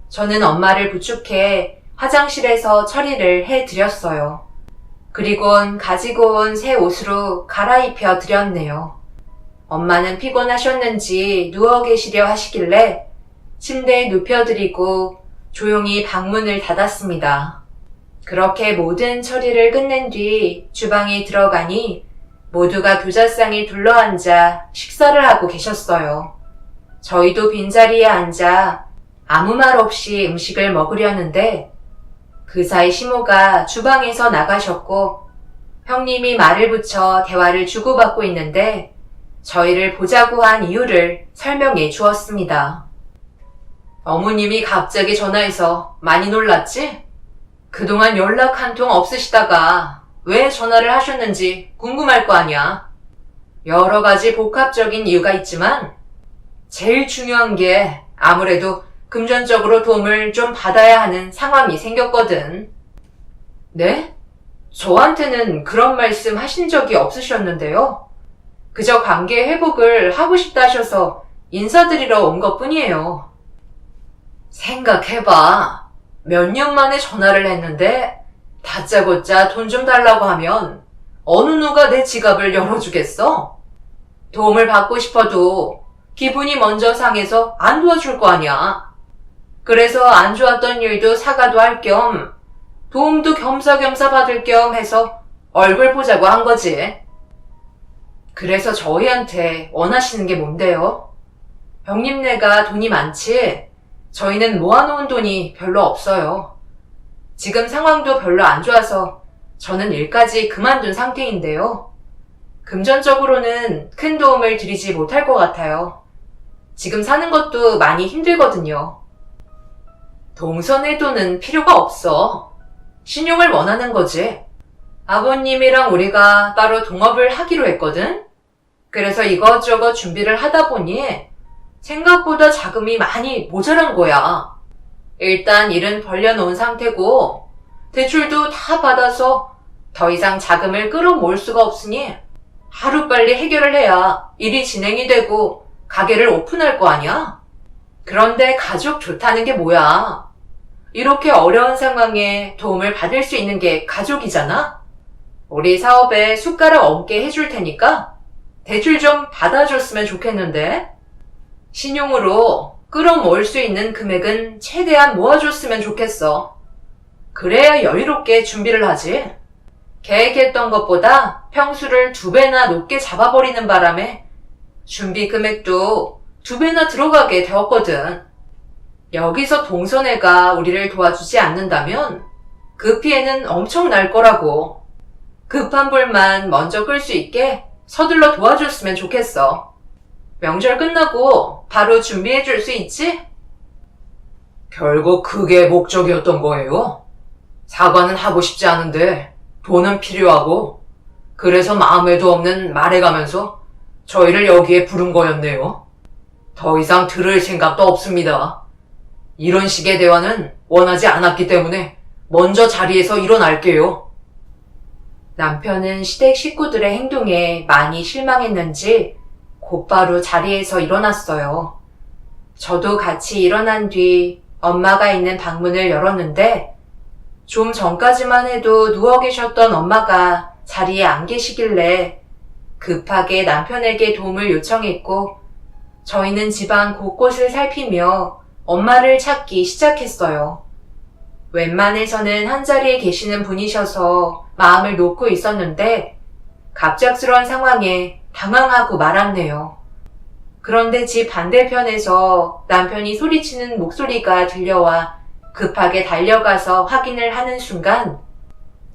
저는 엄마를 부축해 화장실에서 처리를 해드렸어요. 그리곤 가지고 온 새 옷으로 갈아입혀 드렸네요. 엄마는 피곤하셨는지 누워 계시려 하시길래 침대에 눕혀드리고 조용히 방문을 닫았습니다. 그렇게 모든 처리를 끝낸 뒤 주방에 들어가니 모두가 교자상에 둘러앉아 식사를 하고 계셨어요. 저희도 빈자리에 앉아 아무 말 없이 음식을 먹으려는데 그 사이 시모가 주방에서 나가셨고 형님이 말을 붙여 대화를 주고받고 있는데 저희를 보자고 한 이유를 설명해 주었습니다. 어머님이 갑자기 전화해서 많이 놀랐지? 그동안 연락 한 통 없으시다가 왜 전화를 하셨는지 궁금할 거 아니야. 여러 가지 복합적인 이유가 있지만 제일 중요한 게 아무래도 금전적으로 도움을 좀 받아야 하는 상황이 생겼거든. 네? 저한테는 그런 말씀 하신 적이 없으셨는데요. 그저 관계 회복을 하고 싶다 하셔서 인사드리러 온 것뿐이에요. 생각해봐. 몇 년 만에 전화를 했는데 다짜고짜 돈 좀 달라고 하면 어느 누가 내 지갑을 열어주겠어? 도움을 받고 싶어도 기분이 먼저 상해서 안 도와줄 거 아니야. 그래서 안 좋았던 일도 사과도 할 겸 도움도 겸사겸사 받을 겸 해서 얼굴 보자고 한 거지. 그래서 저희한테 원하시는 게 뭔데요? 형님네가 돈이 많지 저희는 모아놓은 돈이 별로 없어요. 지금 상황도 별로 안 좋아서 저는 일까지 그만둔 상태인데요. 금전적으로는 큰 도움을 드리지 못할 것 같아요. 지금 사는 것도 많이 힘들거든요. 동선의 돈은 필요가 없어. 신용을 원하는 거지. 아버님이랑 우리가 따로 동업을 하기로 했거든? 그래서 이것저것 준비를 하다 보니 생각보다 자금이 많이 모자란 거야. 일단 일은 벌려놓은 상태고 대출도 다 받아서 더 이상 자금을 끌어모을 수가 없으니 하루빨리 해결을 해야 일이 진행이 되고 가게를 오픈할 거 아니야? 그런데 가족 좋다는 게 뭐야? 이렇게 어려운 상황에 도움을 받을 수 있는 게 가족이잖아? 우리 사업에 숟가락 얹게 해줄 테니까 대출 좀 받아줬으면 좋겠는데? 신용으로 끌어모을 수 있는 금액은 최대한 모아줬으면 좋겠어. 그래야 여유롭게 준비를 하지. 계획했던 것보다 평수를 2배나 높게 잡아버리는 바람에 준비 금액도 2배나 들어가게 되었거든. 여기서 동선회가 우리를 도와주지 않는다면 그 피해는 엄청 날 거라고. 급한 불만 먼저 끌 수 있게 서둘러 도와줬으면 좋겠어. 명절 끝나고 바로 준비해 줄 수 있지? 결국 그게 목적이었던 거예요. 사과는 하고 싶지 않은데 돈은 필요하고 그래서 마음에도 없는 말해가면서 저희를 여기에 부른 거였네요. 더 이상 들을 생각도 없습니다. 이런 식의 대화는 원하지 않았기 때문에 먼저 자리에서 일어날게요. 남편은 시댁 식구들의 행동에 많이 실망했는지 곧바로 자리에서 일어났어요. 저도 같이 일어난 뒤 엄마가 있는 방문을 열었는데 좀 전까지만 해도 누워 계셨던 엄마가 자리에 안 계시길래 급하게 남편에게 도움을 요청했고 저희는 집안 곳곳을 살피며 엄마를 찾기 시작했어요. 웬만해서는 한자리에 계시는 분이셔서 마음을 놓고 있었는데 갑작스러운 상황에 당황하고 말았네요. 그런데 집 반대편에서 남편이 소리치는 목소리가 들려와 급하게 달려가서 확인을 하는 순간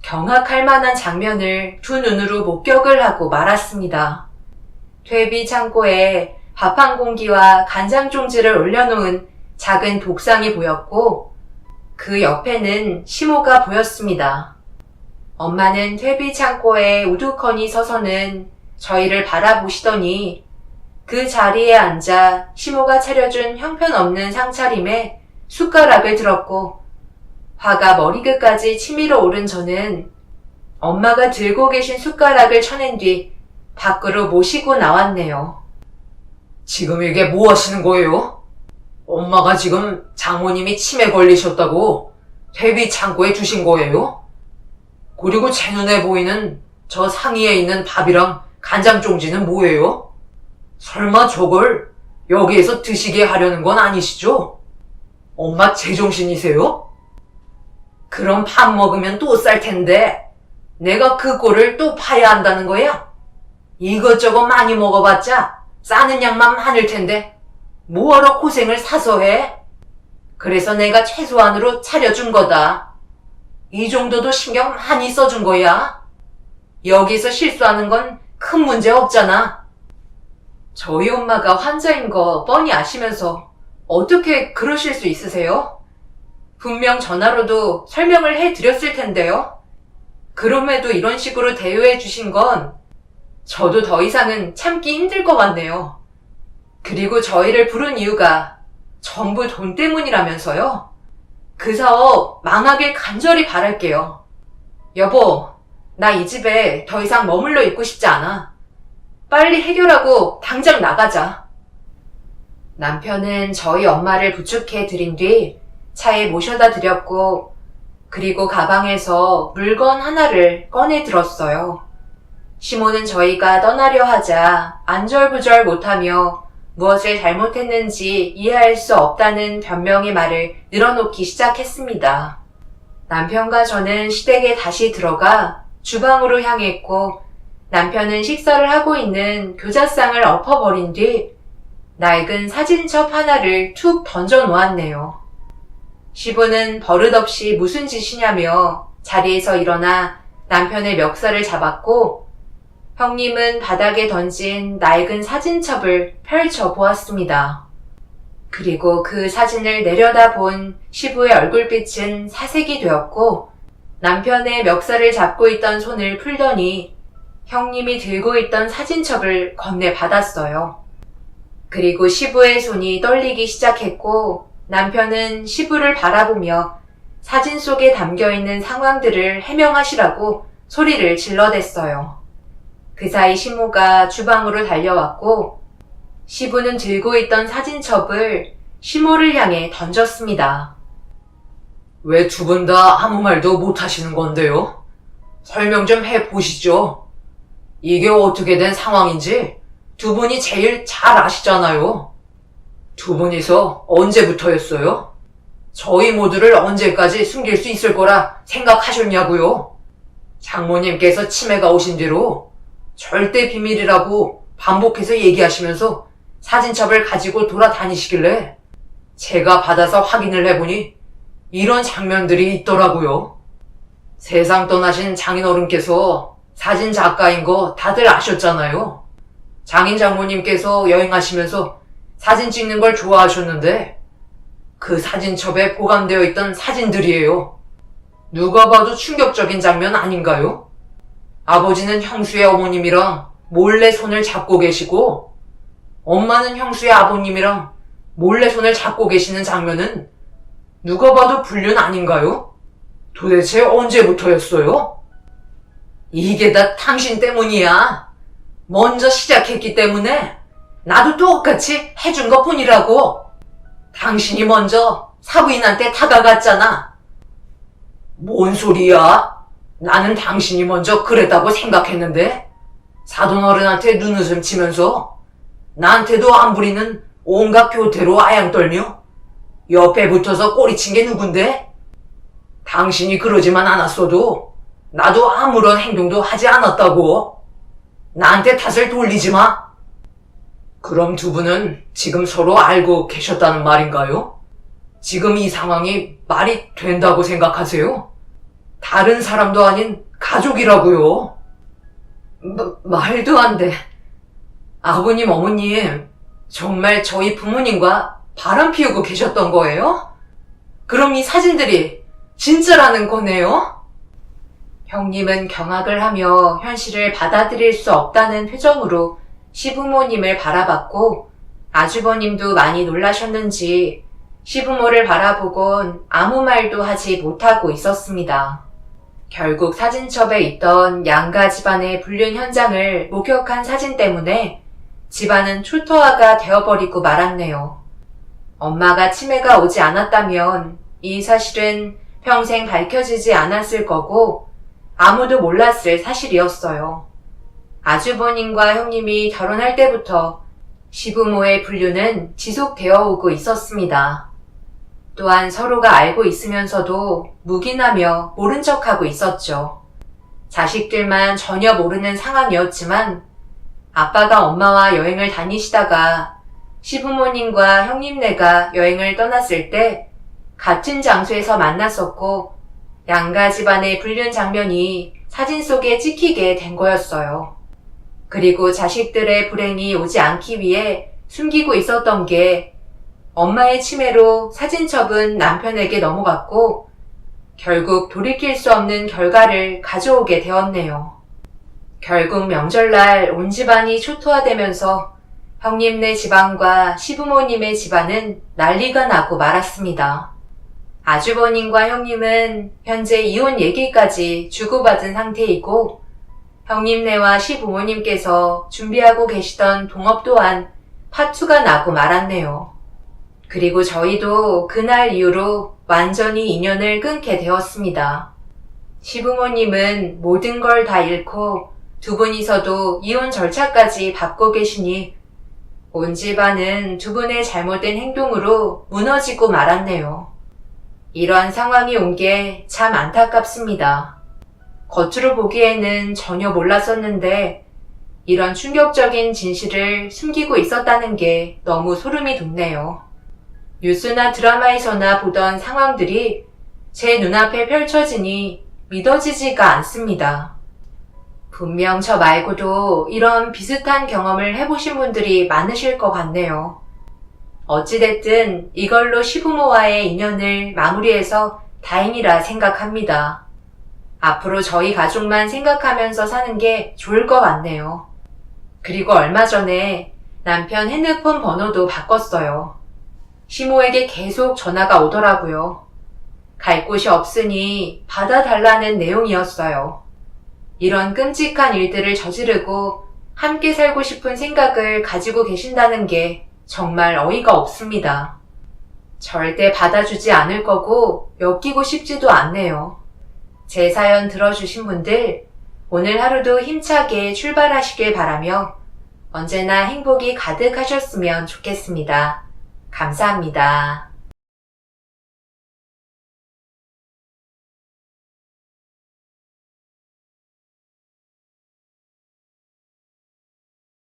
경악할 만한 장면을 두 눈으로 목격을 하고 말았습니다. 퇴비 창고에 밥 한 공기와 간장 종지를 올려놓은 작은 독상이 보였고 그 옆에는 시모가 보였습니다. 엄마는 퇴비 창고에 우두커니 서서는 저희를 바라보시더니 그 자리에 앉아 시모가 차려준 형편없는 상차림에 숟가락을 들었고 화가 머리끝까지 치밀어 오른 저는 엄마가 들고 계신 숟가락을 쳐낸 뒤 밖으로 모시고 나왔네요. 지금 이게 뭐 하시는 거예요? 엄마가 지금 장모님이 치매 걸리셨다고 퇴비 창고에 두신 거예요? 그리고 제 눈에 보이는 저 상의에 있는 밥이랑 간장 종지는 뭐예요? 설마 저걸 여기에서 드시게 하려는 건 아니시죠? 엄마 제정신이세요? 그럼 밥 먹으면 또 쌀 텐데 내가 그 꼴을 또 봐야 한다는 거야? 이것저것 많이 먹어봤자 싸는 양만 많을 텐데 뭐하러 고생을 사서 해? 그래서 내가 최소한으로 차려준 거다. 이 정도도 신경 많이 써준 거야. 여기서 실수하는 건 큰 문제 없잖아. 저희 엄마가 환자인 거 뻔히 아시면서 어떻게 그러실 수 있으세요? 분명 전화로도 설명을 해드렸을 텐데요. 그럼에도 이런 식으로 대우해 주신 건 저도 더 이상은 참기 힘들 것 같네요. 그리고 저희를 부른 이유가 전부 돈 때문이라면서요? 그 사업 망하길 간절히 바랄게요. 여보, 나 이 집에 더 이상 머물러 있고 싶지 않아. 빨리 해결하고 당장 나가자. 남편은 저희 엄마를 부축해 드린 뒤 차에 모셔다 드렸고, 그리고 가방에서 물건 하나를 꺼내 들었어요. 시모는 저희가 떠나려 하자 안절부절 못하며 무엇을 잘못했는지 이해할 수 없다는 변명의 말을 늘어놓기 시작했습니다. 남편과 저는 시댁에 다시 들어가 주방으로 향했고, 남편은 식사를 하고 있는 교자상을 엎어버린 뒤 낡은 사진첩 하나를 툭 던져 놓았네요. 시부는 버릇없이 무슨 짓이냐며 자리에서 일어나 남편의 멱살을 잡았고, 형님은 바닥에 던진 낡은 사진첩을 펼쳐 보았습니다. 그리고 그 사진을 내려다본 시부의 얼굴빛은 사색이 되었고, 남편의 멱살을 잡고 있던 손을 풀더니 형님이 들고 있던 사진첩을 건네받았어요. 그리고 시부의 손이 떨리기 시작했고, 남편은 시부를 바라보며 사진 속에 담겨있는 상황들을 해명하시라고 소리를 질러댔어요. 그 사이 시모가 주방으로 달려왔고, 시부는 들고 있던 사진첩을 시모를 향해 던졌습니다. 왜 두 분 다 아무 말도 못 하시는 건데요? 설명 좀 해보시죠. 이게 어떻게 된 상황인지 두 분이 제일 잘 아시잖아요. 두 분이서 언제부터였어요? 저희 모두를 언제까지 숨길 수 있을 거라 생각하셨냐고요? 장모님께서 치매가 오신 뒤로 절대 비밀이라고 반복해서 얘기하시면서 사진첩을 가지고 돌아다니시길래 제가 받아서 확인을 해보니 이런 장면들이 있더라고요. 세상 떠나신 장인어른께서 사진 작가인 거 다들 아셨잖아요. 장인 장모님께서 여행하시면서 사진 찍는 걸 좋아하셨는데 그 사진첩에 보관되어 있던 사진들이에요. 누가 봐도 충격적인 장면 아닌가요? 아버지는 형수의 어머님이랑 몰래 손을 잡고 계시고, 엄마는 형수의 아버님이랑 몰래 손을 잡고 계시는 장면은 누가 봐도 불륜 아닌가요? 도대체 언제부터였어요? 이게 다 당신 때문이야. 먼저 시작했기 때문에 나도 똑같이 해준 것 뿐이라고. 당신이 먼저 사부인한테 다가갔잖아. 뭔 소리야? 나는 당신이 먼저 그랬다고 생각했는데 사돈어른한테 눈웃음 치면서 나한테도 안 부리는 온갖 교태로 아양 떨며 옆에 붙어서 꼬리친 게 누군데? 당신이 그러지만 않았어도 나도 아무런 행동도 하지 않았다고. 나한테 탓을 돌리지 마. 그럼 두 분은 지금 서로 알고 계셨다는 말인가요? 지금 이 상황이 말이 된다고 생각하세요? 다른 사람도 아닌 가족이라고요. 말도 안 돼. 아버님, 어머님, 정말 저희 부모님과 바람 피우고 계셨던 거예요? 그럼 이 사진들이 진짜라는 거네요? 형님은 경악을 하며 현실을 받아들일 수 없다는 표정으로 시부모님을 바라봤고, 아주버님도 많이 놀라셨는지 시부모를 바라보곤 아무 말도 하지 못하고 있었습니다. 결국 사진첩에 있던 양가 집안의 불륜 현장을 목격한 사진 때문에 집안은 초토화가 되어버리고 말았네요. 엄마가 치매가 오지 않았다면 이 사실은 평생 밝혀지지 않았을 거고 아무도 몰랐을 사실이었어요. 아주버님과 형님이 결혼할 때부터 시부모의 불륜은 지속되어 오고 있었습니다. 또한 서로가 알고 있으면서도 묵인하며 모른 척하고 있었죠. 자식들만 전혀 모르는 상황이었지만 아빠가 엄마와 여행을 다니시다가 시부모님과 형님네가 여행을 떠났을 때 같은 장소에서 만났었고 양가 집안의 불륜 장면이 사진 속에 찍히게 된 거였어요. 그리고 자식들의 불행이 오지 않기 위해 숨기고 있었던 게 엄마의 치매로 사진첩은 남편에게 넘어갔고 결국 돌이킬 수 없는 결과를 가져오게 되었네요. 결국 명절날 온 집안이 초토화되면서 형님네 집안과 시부모님의 집안은 난리가 나고 말았습니다. 아주버님과 형님은 현재 이혼 얘기까지 주고받은 상태이고 형님네와 시부모님께서 준비하고 계시던 동업 또한 파투가 나고 말았네요. 그리고 저희도 그날 이후로 완전히 인연을 끊게 되었습니다. 시부모님은 모든 걸 다 잃고 두 분이서도 이혼 절차까지 밟고 계시니 온 집안은 두 분의 잘못된 행동으로 무너지고 말았네요. 이러한 상황이 온 게 참 안타깝습니다. 겉으로 보기에는 전혀 몰랐었는데 이런 충격적인 진실을 숨기고 있었다는 게 너무 소름이 돋네요. 뉴스나 드라마에서나 보던 상황들이 제 눈앞에 펼쳐지니 믿어지지가 않습니다. 분명 저 말고도 이런 비슷한 경험을 해보신 분들이 많으실 것 같네요. 어찌됐든 이걸로 시부모와의 인연을 마무리해서 다행이라 생각합니다. 앞으로 저희 가족만 생각하면서 사는 게 좋을 것 같네요. 그리고 얼마 전에 남편 핸드폰 번호도 바꿨어요. 시모에게 계속 전화가 오더라고요. 갈 곳이 없으니 받아달라는 내용이었어요. 이런 끔찍한 일들을 저지르고 함께 살고 싶은 생각을 가지고 계신다는 게 정말 어이가 없습니다. 절대 받아주지 않을 거고 엮이고 싶지도 않네요. 제 사연 들어주신 분들, 오늘 하루도 힘차게 출발하시길 바라며 언제나 행복이 가득하셨으면 좋겠습니다. 감사합니다.